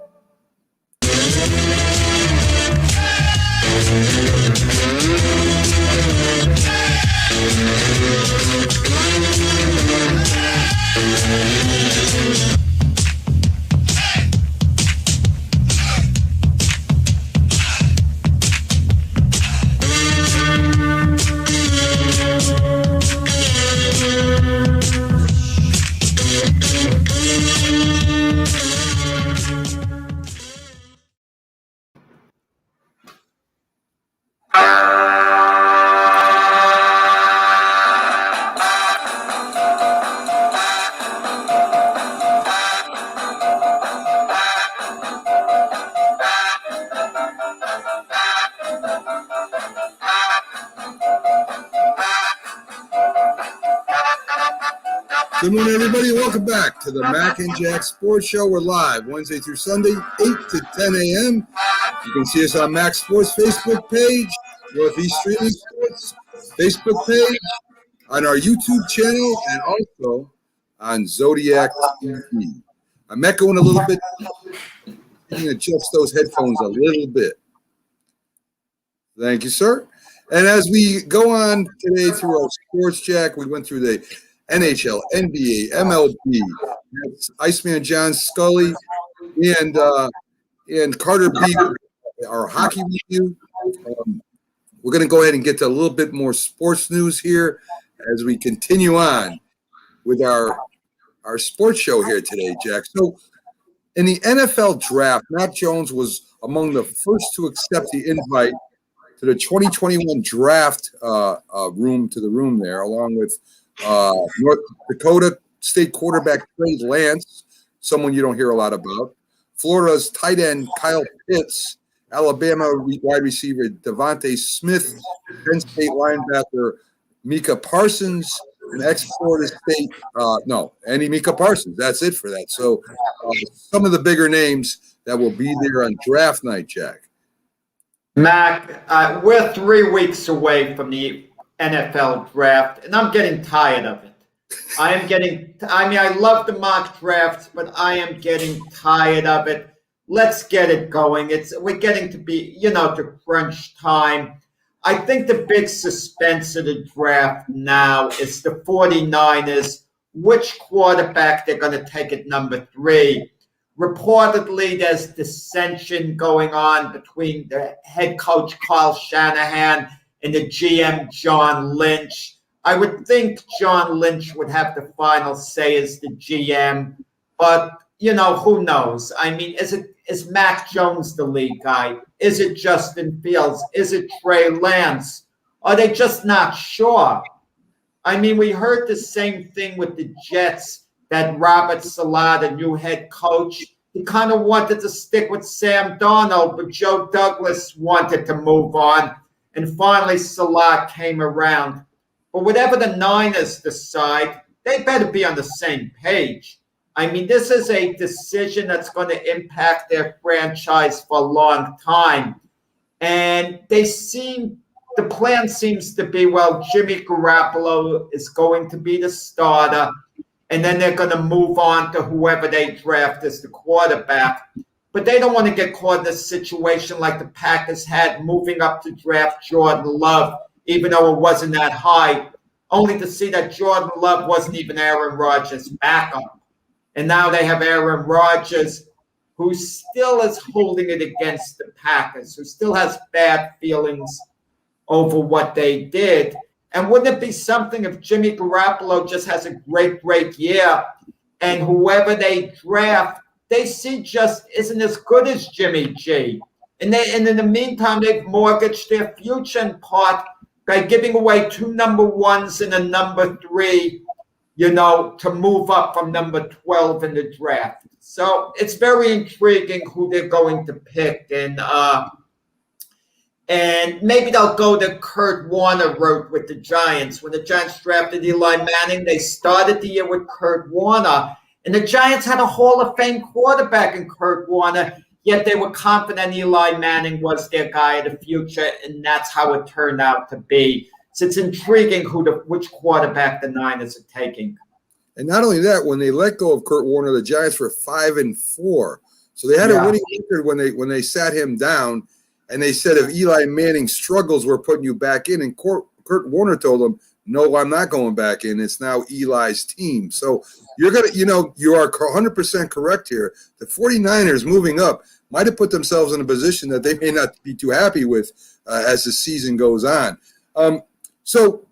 Good morning, everybody. Welcome back to the Mac and Jack Sports Show. We're live Wednesday through Sunday, 8 to 10 a.m. You can see us on Mac Sports Facebook page, Northeast Streaming Sports Facebook page, on our YouTube channel, and also on Zodiac TV. I'm echoing a little bit. You can adjust those headphones a little bit. Thank you, sir. And as we go on today through our Sports Jack, we went through the NHL, NBA, MLB, Iceman John Scully, and Carter B, our hockey review. We're going to go ahead and get to a little bit more sports news here as we continue on with our sports show here today, Jack. So in the NFL draft, Mac Jones was among the first to accept the invite to the 2021 draft room there, along with North Dakota State quarterback Trey Lance, someone you don't hear a lot about, Florida's tight end Kyle Pitts, Alabama wide receiver Devontae Smith, Penn State linebacker Micah Parsons, and ex-Florida State Micah Parsons. That's it for that. So some of the bigger names that will be there on draft night, Jack. Mac, we're 3 weeks away from the NFL draft, and I'm getting tired of it. I love the mock drafts, but I am getting tired of it. Let's get it going. We're getting to be, to crunch time. I think the big suspense of the draft now is the 49ers, which quarterback they're going to take at number 3. Reportedly, there's dissension going on between the head coach, Kyle Shanahan, and the GM, John Lynch. I would think John Lynch would have the final say as the GM, but, who knows? I mean, is Mac Jones the lead guy? Is it Justin Fields? Is it Trey Lance? Are they just not sure? I mean, we heard the same thing with the Jets, that Robert Saleh, the new head coach, he kind of wanted to stick with Sam Darnold, but Joe Douglas wanted to move on. And finally, Saleh came around. But whatever the Niners decide, they better be on the same page. I mean, this is a decision that's going to impact their franchise for a long time. And the plan seems to be, Jimmy Garoppolo is going to be the starter, and then they're going to move on to whoever they draft as the quarterback. But they don't want to get caught in a situation like the Packers had moving up to draft Jordan Love, even though it wasn't that high, only to see that Jordan Love wasn't even Aaron Rodgers' backup. And now they have Aaron Rodgers, who still is holding it against the Packers, who still has bad feelings over what they did. And wouldn't it be something if Jimmy Garoppolo just has a great, great year, and whoever they draft, they see just isn't as good as Jimmy G. And in the meantime, they've mortgaged their future in part by giving away 2 number 1s and a number 3, to move up from number 12 in the draft. So it's very intriguing who they're going to pick. And maybe they'll go the Kurt Warner route with the Giants. When the Giants drafted Eli Manning, they started the year with Kurt Warner. And the Giants had a Hall of Fame quarterback in Kurt Warner, yet they were confident Eli Manning was their guy of the future, and that's how it turned out to be. So it's intriguing which quarterback the Niners are taking. And not only that, when they let go of Kurt Warner, the Giants were 5-4. So they had a winning record when they sat him down, and they said if Eli Manning struggles, we're putting you back in. And Kurt Warner told them, no, I'm not going back in. It's now Eli's team. So you are 100% correct here. The 49ers moving up might have put themselves in a position that they may not be too happy with as the season goes on. So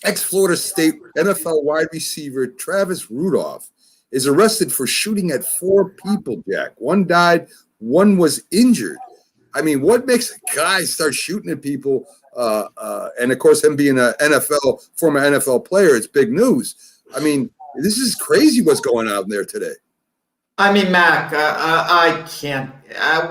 ex-Florida State NFL wide receiver Travis Rudolph is arrested for shooting at 4 people, Jack. 1 died, 1 was injured. I mean, what makes a guy start shooting at people? And, of course, him being a former NFL player, it's big news. I mean, this is crazy what's going on there today. I mean, Mac, I can't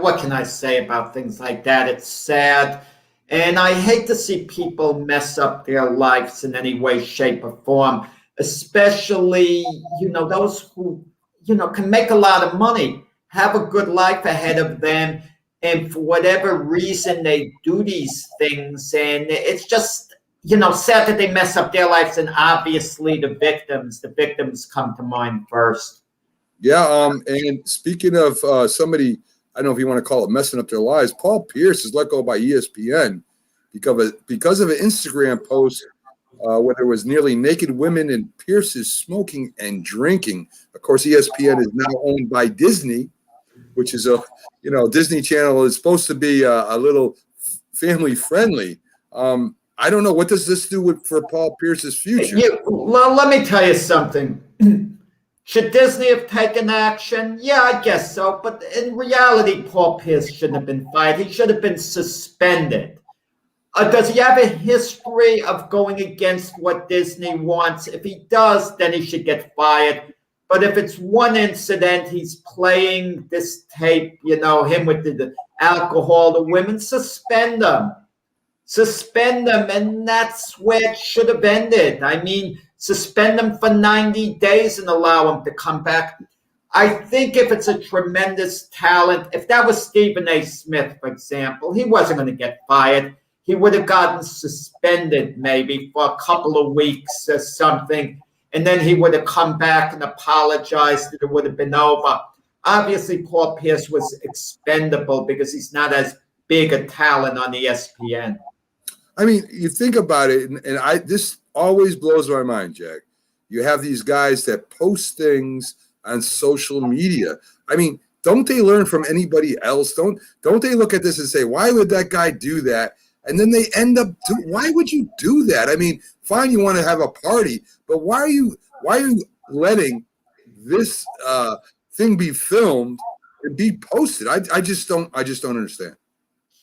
what can I say about things like that? It's sad. And I hate to see people mess up their lives in any way, shape, or form. especially, those who, can make a lot of money, have a good life ahead of them, and for whatever reason they do these things, and it's just, sad that they mess up their lives, and obviously the victims come to mind first. Yeah, and speaking of somebody, I don't know if you want to call it messing up their lives, Paul Pierce is let go by ESPN because of an Instagram post where there was nearly naked women and Pierce's smoking and drinking. Of course, ESPN is now owned by Disney, which is Disney Channel is supposed to be a little family friendly. I don't know, what does this do for Paul Pierce's future? Well, let me tell you something. Should Disney have taken action? Yeah, I guess so. But in reality, Paul Pierce shouldn't have been fired. He should have been suspended. Does he have a history of going against what Disney wants? If he does, then he should get fired. But if it's one incident, he's playing this tape, him with the alcohol, the women, suspend him. Suspend him, and that's where it should have ended. I mean, suspend him for 90 days and allow him to come back. I think if it's a tremendous talent, if that was Stephen A. Smith, for example, he wasn't going to get fired. He would have gotten suspended maybe for a couple of weeks or something, and then he would have come back and apologized, and it would have been over. Obviously, Paul Pierce was expendable because he's not as big a talent on ESPN. I mean, you think about it, and this always blows my mind, Jack. You have these guys that post things on social media. I mean, don't they learn from anybody else? Don't they look at this and say, why would that guy do that? And then they end up why would you do that? I mean, fine, you want to have a party, but why are you letting this thing be filmed and be posted? I just don't understand.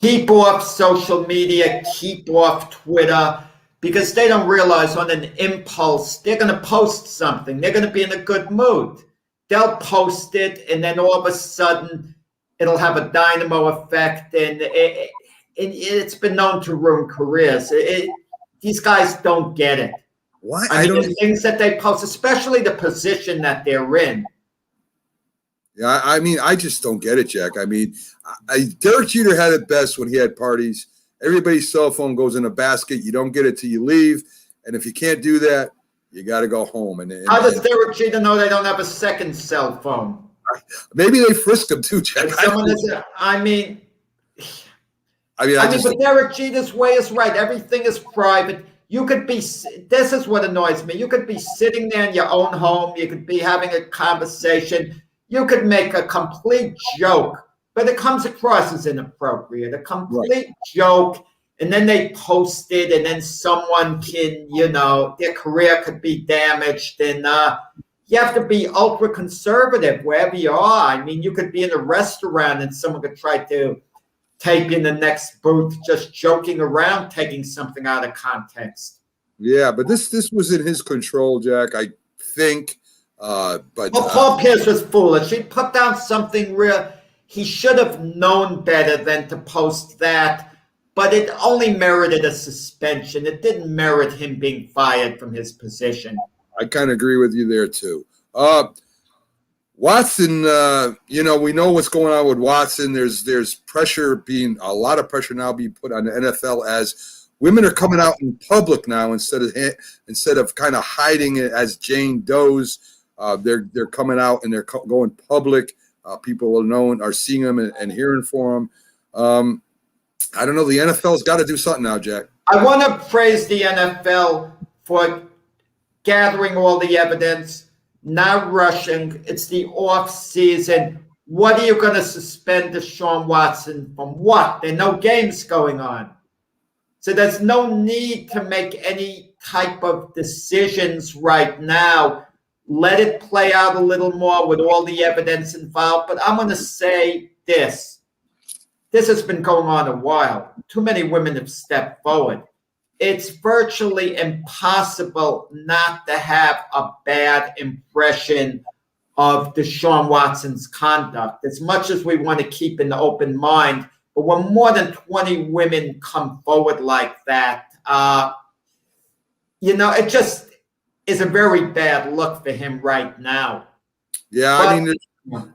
Keep off social media, keep off Twitter, because they don't realize on an impulse, they're going to post something. They're going to be in a good mood. They'll post it, and then all of a sudden, it'll have a dynamo effect, and it's been known to ruin careers. These guys don't get it. Why? I mean, the things that they post, especially the position that they're in. Yeah, I mean, I just don't get it, Jack. I mean, Derek Jeter had it best when he had parties. Everybody's cell phone goes in a basket. You don't get it till you leave. And if you can't do that, you got to go home. And how does Derek Jeter know they don't have a second cell phone? Maybe they frisk him too, Jack. But Derek Jeter's way is right. Everything is private. You could be, this is what annoys me. You could be sitting there in your own home. You could be having a conversation. You could make a complete joke, but it comes across as inappropriate, a complete joke, and then they post it, and then someone can, their career could be damaged, and you have to be ultra conservative wherever you are. I mean, you could be in a restaurant and someone could try to tape in the next booth, just joking around, taking something out of context. Yeah, but this was in his control, Jack, I think. Paul Pierce was foolish. He put down something real. He should have known better than to post that, but it only merited a suspension. It didn't merit him being fired from his position. I kind of agree with you there too. Watson, we know what's going on with Watson. There's pressure a lot of pressure now being put on the NFL as women are coming out in public now instead of kind of hiding it as Jane Doe's. They're coming out and they're going public. People are seeing them and hearing from them. I don't know. The NFL's got to do something now, Jack. I want to praise the NFL for gathering all the evidence, not rushing. It's the off season. What are you going to suspend Deshaun Watson from? What? There are no games going on. So there's no need to make any type of decisions right now. Let it play out a little more with all the evidence involved. But I'm going to say this. This has been going on a while. Too many women have stepped forward. It's virtually impossible not to have a bad impression of Deshaun Watson's conduct, as much as we want to keep an open mind. But when more than 20 is a very bad look for him right now. Yeah, But- I mean,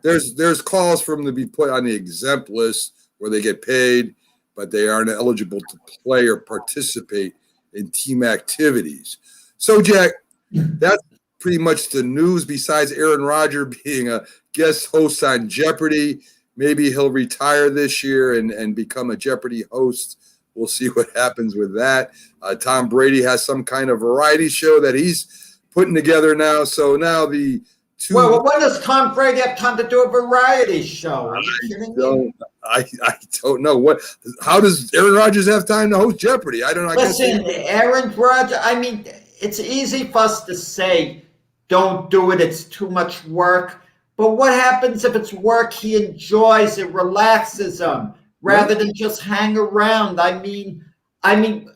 there's calls for them to be put on the exempt list where they get paid, but they aren't eligible to play or participate in team activities. So, Jack, that's pretty much the news. Besides Aaron Rodgers being a guest host on Jeopardy, maybe he'll retire this year and become a Jeopardy host. We'll see what happens with that. Tom Brady has some kind of variety show that he's putting together now. So now the two. Well, when does Tom Brady have time to do a variety show? Are you kidding me? I don't know. How does Aaron Rodgers have time to host Jeopardy? I don't know. Listen, Aaron Rodgers, I mean, it's easy for us to say, don't do it, it's too much work. But what happens if it's work he enjoys, it relaxes him, rather than just hang around? I mean,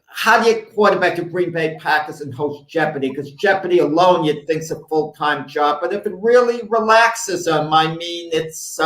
how do you quarterback the Green Bay Packers and host Jeopardy? Because Jeopardy alone you'd think's a full-time job. But if it really relaxes him, I mean, it's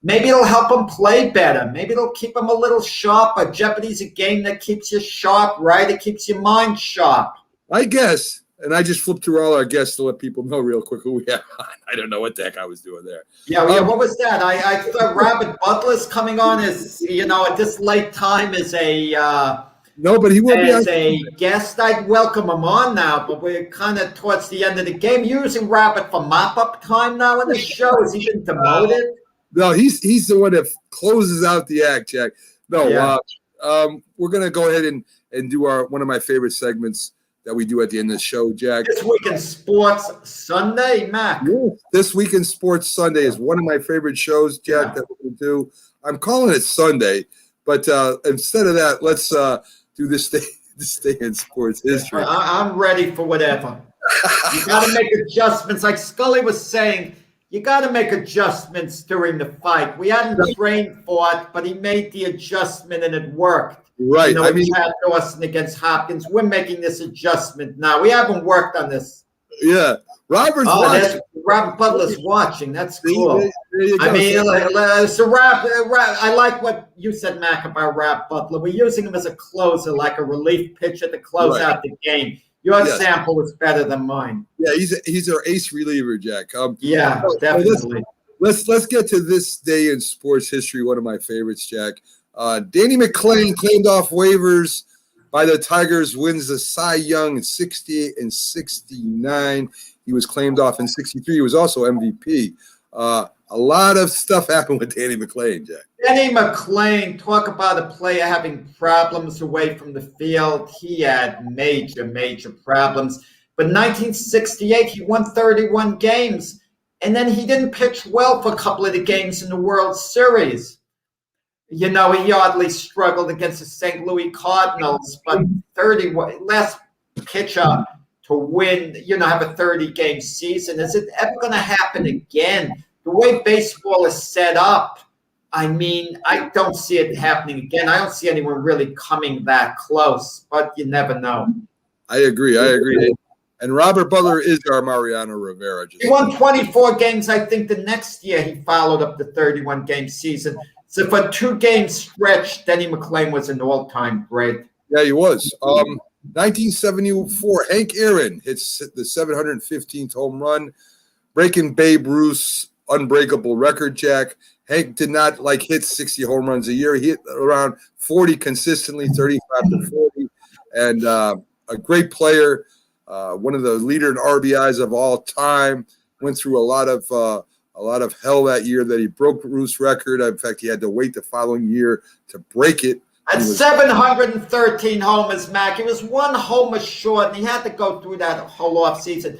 maybe it'll help him play better. Maybe it'll keep him a little sharper. Jeopardy's a game that keeps you sharp, right? It keeps your mind sharp. I guess. And I just flipped through all our guests to let people know real quick who we have on. I don't know what the heck I was doing there. Yeah, what was that? I thought Robert Butler's coming on as, at this late time as a no, but he will be as a guest. I'd welcome him on now, but we're kind of towards the end of the game. You're using Robert for mop-up time now in the show. Has he been demoted? No, he's the one that closes out the act, Jack. No, we're gonna go ahead and do one of my favorite segments that we do at the end of the show, Jack. This Week in Sports Sunday, Mac. Yeah. This Week in Sports Sunday is one of my favorite shows, Jack, that we do. I'm calling it Sunday, but instead of that, let's do this day in sports history. I'm ready for whatever. You got to make adjustments. Like Scully was saying, you got to make adjustments during the fight. We hadn't trained for it, but he made the adjustment and it worked. Right. Chad Dawson against Hopkins. We're making this adjustment now. We haven't worked on this. Yeah. Robert Butler's watching. That's cool. I mean, so I like what you said, Mac, about Rob Butler. We're using him as a closer, like a relief pitcher to close out the game. Your example was better than mine. Yeah, he's our ace reliever, Jack. Definitely. Let's get to this day in sports history. One of my favorites, Jack. Danny McClain claimed off waivers by the Tigers, wins the Cy Young in 68 and 69. He was claimed off in 63. He was also MVP. A lot of stuff happened with Danny McClain, Jack. Danny McClain, talk about a player having problems away from the field. He had major, major problems. But in 1968, he won 31 games. And then he didn't pitch well for a couple of the games in the World Series. He hardly struggled against the St. Louis Cardinals, but last pitcher to win, have a 30-game season. Is it ever going to happen again? The way baseball is set up, I mean, I don't see it happening again. I don't see anyone really coming that close, but you never know. I agree. And Robert Butler is our Mariano Rivera. He won 24 games. I think the next year he followed up the 31-game season. So for a 2-game stretch, Danny McClain was an all-time great. Yeah, he was. 1974, Hank Aaron hits the 715th home run, breaking Babe Ruth's unbreakable record, Jack. Hank did not hit 60 home runs a year. He hit around 40 consistently, 35 to 40. And a great player, one of the leader in RBIs of all time, went through a lot of hell that year that he broke Ruth's record. In fact, he had to wait the following year to break it. At 713 homers, Mac. He was one homer short, and he had to go through that whole offseason.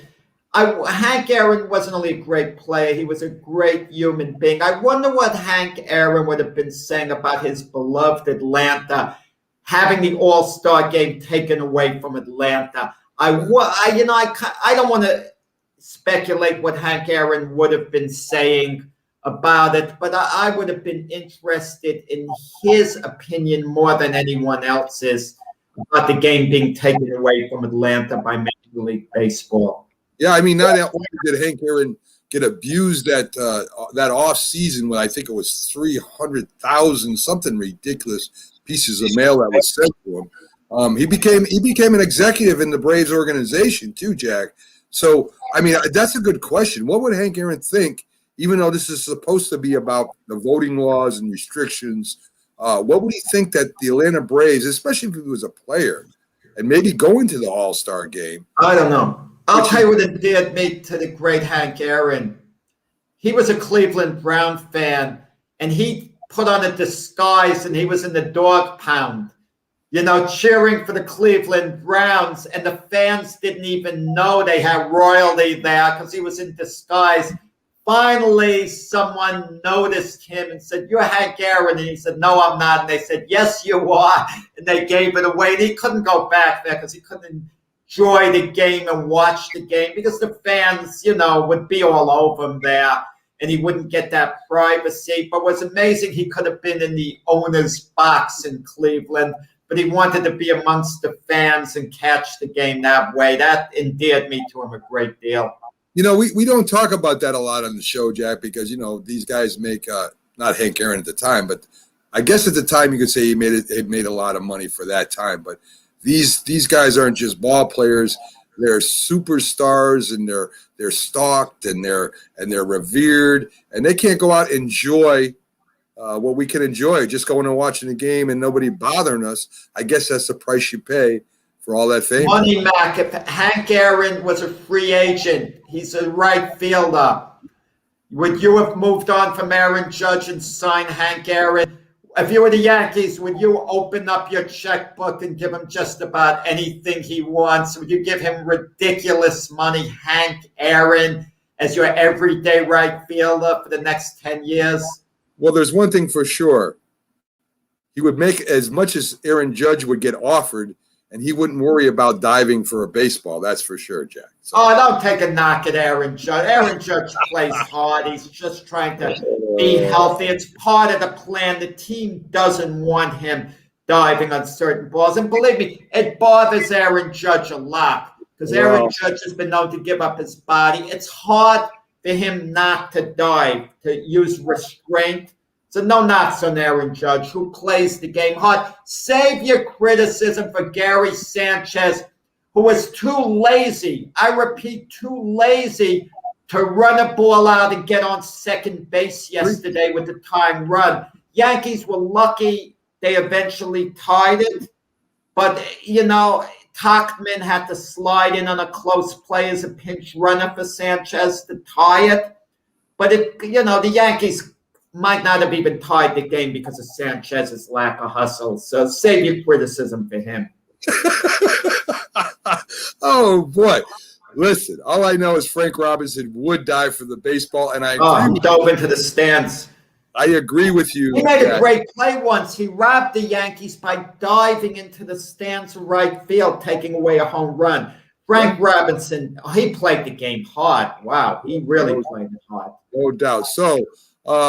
Hank Aaron wasn't only a great player, he was a great human being. I wonder what Hank Aaron would have been saying about his beloved Atlanta, having the All-Star game taken away from Atlanta. I don't want to speculate what Hank Aaron would have been saying about it, but I would have been interested in his opinion more than anyone else's about the game being taken away from Atlanta by Major League Baseball. Yeah, I mean, not only did Hank Aaron get abused that off season when I think it was 300,000 something ridiculous pieces of mail that was sent to him, He became an executive in the Braves organization too, Jack. So, I mean, that's a good question. What would Hank Aaron think, even though this is supposed to be about the voting laws and restrictions? What would he think that the Atlanta Braves, especially if he was a player, and maybe going to the All-Star game? I don't know. I'll tell you what it did me to the great Hank Aaron. He was a Cleveland Brown fan, and he put on a disguise, and he was in the dog pound, cheering for the Cleveland Browns, and the fans didn't even know they had royalty there because he was in disguise. Finally, someone noticed him and said, "You're Hank Aaron." And he said, "No, I'm not." And they said, "Yes, you are." And they gave it away. And he couldn't go back there because he couldn't enjoy the game and watch the game because the fans, would be all over him there. And he wouldn't get that privacy. But what's amazing, he could have been in the owner's box in Cleveland, but he wanted to be amongst the fans and catch the game that way. That endeared me to him a great deal. We don't talk about that a lot on the show, Jack, because, these guys make not Hank Aaron at the time, but I guess at the time you could say he made a lot of money for that time. But these guys aren't just ball players. They're superstars, and they're stalked, and they're revered, and they can't go out and enjoy what we can enjoy, just going and watching the game and nobody bothering us. I guess that's the price you pay for all that fame. Money, Mac. If Hank Aaron was a free agent, he's a right fielder. Would you have moved on from Aaron Judge and signed Hank Aaron? If you were the Yankees, would you open up your checkbook and give him just about anything he wants? Would you give him ridiculous money, Hank Aaron, as your everyday right fielder for the next 10 years? Well, there's one thing for sure. He would make as much as Aaron Judge would get offered, and he wouldn't worry about diving for a baseball. That's for sure, Jack. So. Oh, don't take a knock at Aaron Judge. Aaron Judge plays hard. He's just trying to be healthy. It's part of the plan. The team doesn't want him diving on certain balls. And believe me, it bothers Aaron Judge a lot because Aaron Judge has been known to give up his body. It's hard for him not to dive, to use restraint. So no knocks on Aaron Judge, who plays the game hard. Save your criticism for Gary Sanchez, who was too lazy, I repeat, too lazy to run a ball out and get on second base yesterday with the tying run. Yankees were lucky they eventually tied it. But, Tachman had to slide in on a close play as a pinch runner for Sanchez to tie it. But, the Yankees might not have even tied the game because of Sanchez's lack of hustle. So save your criticism for him. Oh, boy. Listen, all I know is Frank Robinson would dive for the baseball, and he dove into the stands. I agree with you. He made a great play once. He robbed the Yankees by diving into the stands of right field, taking away a home run. Frank Robinson, he played the game hard. Wow, he really played it hard. No doubt. So,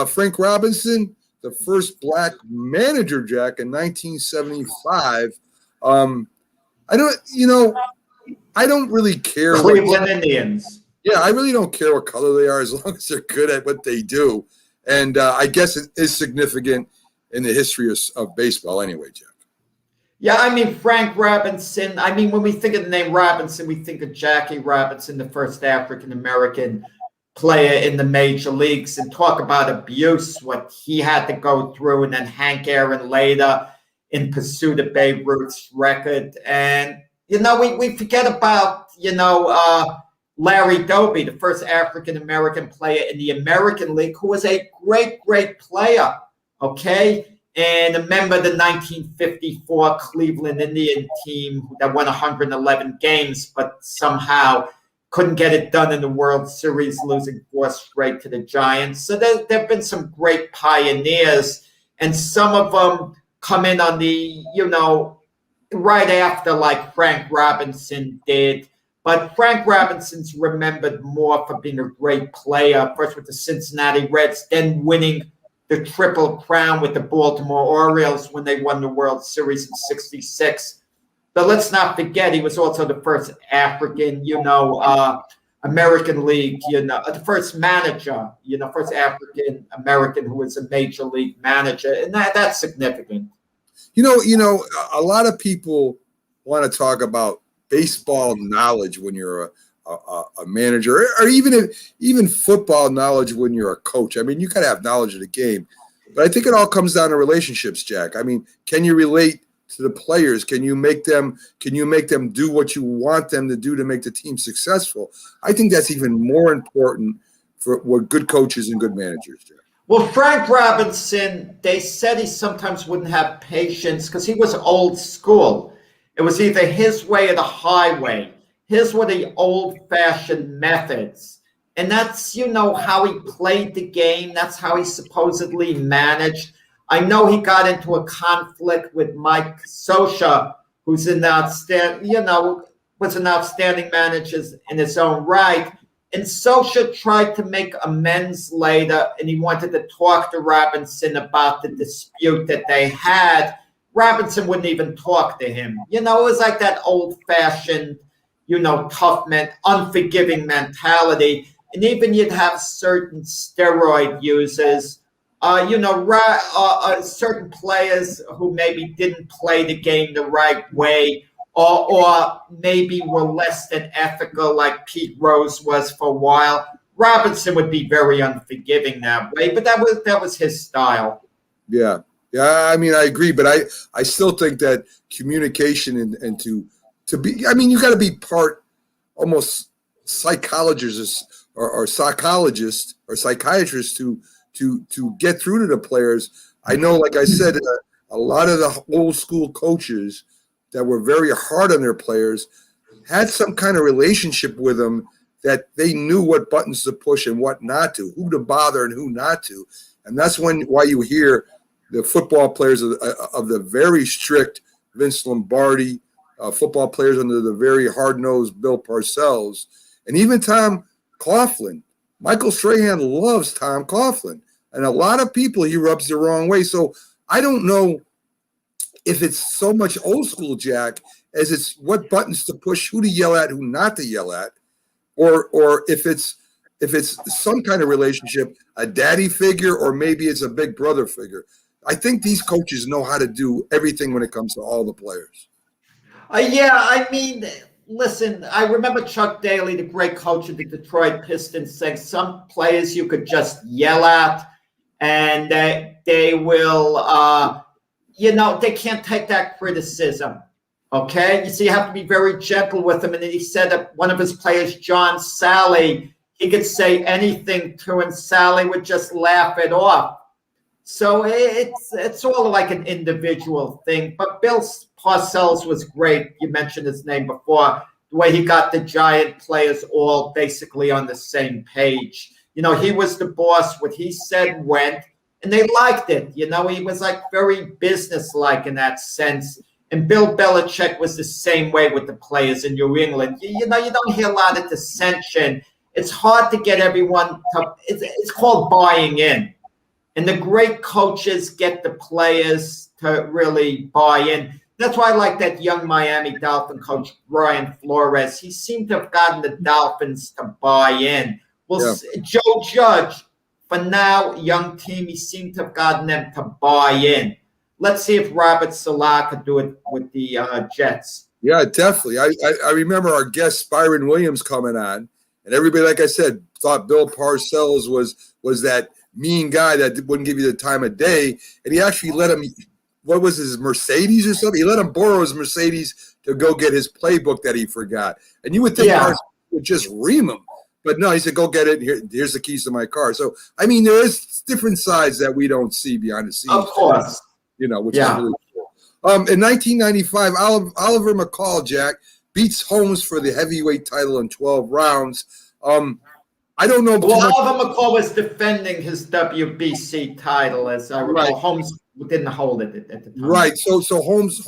Frank Robinson, the first black manager, Jack, in 1975. I don't really care. Cleveland Indians. Yeah, I really don't care what color they are as long as they're good at what they do. And I guess it is significant in the history of baseball anyway, Jack. Yeah, Frank Robinson. When we think of the name Robinson, we think of Jackie Robinson, the first African-American player in the major leagues, and talk about abuse, what he had to go through, and then Hank Aaron later in pursuit of Babe Ruth's record. And, we forget about, Larry Doby, the first African-American player in the American League, who was a great, great player, okay? And a member of the 1954 Cleveland Indian team that won 111 games, but somehow couldn't get it done in the World Series, losing 4 straight to the Giants. So there have been some great pioneers, and some of them come in on the, right after, like Frank Robinson did. But Frank Robinson's remembered more for being a great player, first with the Cincinnati Reds, then winning the Triple Crown with the Baltimore Orioles when they won the World Series in '66. But let's not forget, he was also the first African, American League, the first manager, first African American who was a major league manager. And that's significant. A lot of people want to talk about baseball knowledge when you're a manager, or even football knowledge when you're a coach. I mean, you got to have knowledge of the game, but I think it all comes down to relationships, Jack. I mean, can you relate to the players? Can you make them do what you want them to do to make the team successful? I think that's even more important for what good coaches and good managers do. Well, Frank Robinson, they said he sometimes wouldn't have patience because he was old school. It was either his way or the highway. His were the old-fashioned methods. And that's, how he played the game. That's how he supposedly managed. I know he got into a conflict with Mike Scioscia, who's an outstanding, was an outstanding manager in his own right. And Scioscia tried to make amends later, and he wanted to talk to Robinson about the dispute that they had. Robinson wouldn't even talk to him. It was like that old-fashioned, tough man, unforgiving mentality. And even you'd have certain steroid users, certain players who maybe didn't play the game the right way, or maybe were less than ethical, like Pete Rose was for a while. Robinson would be very unforgiving that way, but that was his style. Yeah. I mean, I agree, but I still think that communication and to be, I mean, you got to be part almost psychologist or psychologist or psychiatrist to get through to the players. I know, like I said, a lot of the old school coaches that were very hard on their players had some kind of relationship with them, that they knew what buttons to push and what not to, who to bother and who not to. And that's why you hear the football players of the very strict Vince Lombardi, football players under the very hard-nosed Bill Parcells, and even Tom Coughlin. Michael Strahan loves Tom Coughlin, and a lot of people he rubs the wrong way. So I don't know if it's so much old school, Jack, as it's what buttons to push, who to yell at, who not to yell at, or if it's some kind of relationship, a daddy figure, or maybe it's a big brother figure. I think these coaches know how to do everything when it comes to all the players. Listen, I remember Chuck Daly, the great coach of the Detroit Pistons, saying some players you could just yell at and they will, they can't take that criticism. Okay? You see, you have to be very gentle with them. And then he said that one of his players, John Sally, he could say anything to, and Sally would just laugh it off. So it's all like an individual thing. But Bill Parcells was great. You mentioned his name before. The way he got the Giant players all basically on the same page. He was the boss. What he said went, and they liked it. He was like very businesslike in that sense. And Bill Belichick was the same way with the players in New England. You don't hear a lot of dissension. It's hard to get everyone to. It's called buying in. And the great coaches get the players to really buy in. That's why I like that young Miami Dolphin coach, Brian Flores. He seemed to have gotten the Dolphins to buy in. Well, yeah. Joe Judge, for now, young team, he seemed to have gotten them to buy in. Let's see if Robert Saleh could do it with the Jets. Yeah, definitely. I remember our guest, Byron Williams, coming on, and everybody, like I said, thought Bill Parcells was that mean guy that wouldn't give you the time of day, and he actually let him, what was his Mercedes or something? He let him borrow his Mercedes to go get his playbook that he forgot. And you would think Parcells would just ream him, but no, he said, go get it. Here's the keys to my car. So, I mean, there is different sides that we don't see behind the scenes. Of course. Which is really cool. In 1995, Oliver McCall, Jack, beats Holmes for the heavyweight title in 12 rounds. I don't know. Well, Oliver McCall was defending his WBC title, as I recall. Right. Holmes didn't hold it at the time. Right. So Holmes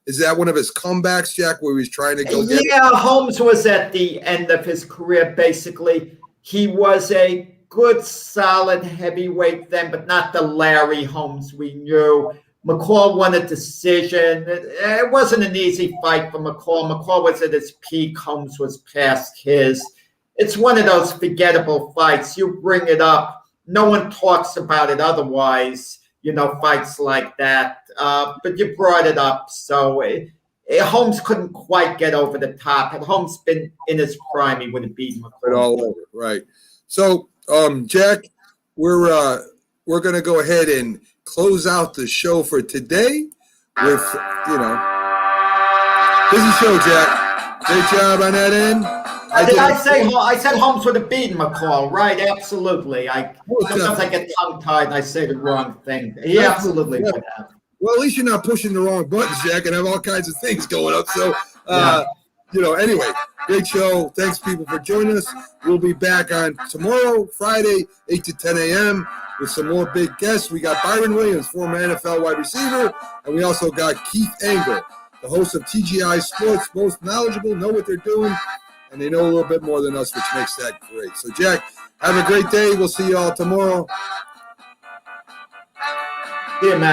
is that one of his comebacks, Jack, where he was trying to go? Holmes was at the end of his career. Basically, he was a good, solid heavyweight then, but not the Larry Holmes we knew. McCall won a decision. It wasn't an easy fight for McCall. McCall was at his peak. Holmes was past his. It's one of those forgettable fights. You bring it up. No one talks about it otherwise, fights like that. But you brought it up. So Holmes couldn't quite get over the top. Had Holmes been in his prime, he would have beaten McCall. Right all over, right. So, Jack, we're going to go ahead and close out the show for today with, busy show, Jack. Great job on that end. I said Holmes would have beaten McCall, right? Absolutely. Sometimes I get tongue-tied and I say the wrong thing. He absolutely would have. Well, at least you're not pushing the wrong buttons, Jack, and have all kinds of things going up. So, anyway, great show. Thanks, people, for joining us. We'll be back on tomorrow, Friday, 8 to 10 a.m. with some more big guests. We got Byron Williams, former NFL wide receiver, and we also got Keith Engel, the host of TGI Sports, most knowledgeable, know what they're doing, and they know a little bit more than us, which makes that great. So, Jack, have a great day. We'll see you all tomorrow. Yeah, man.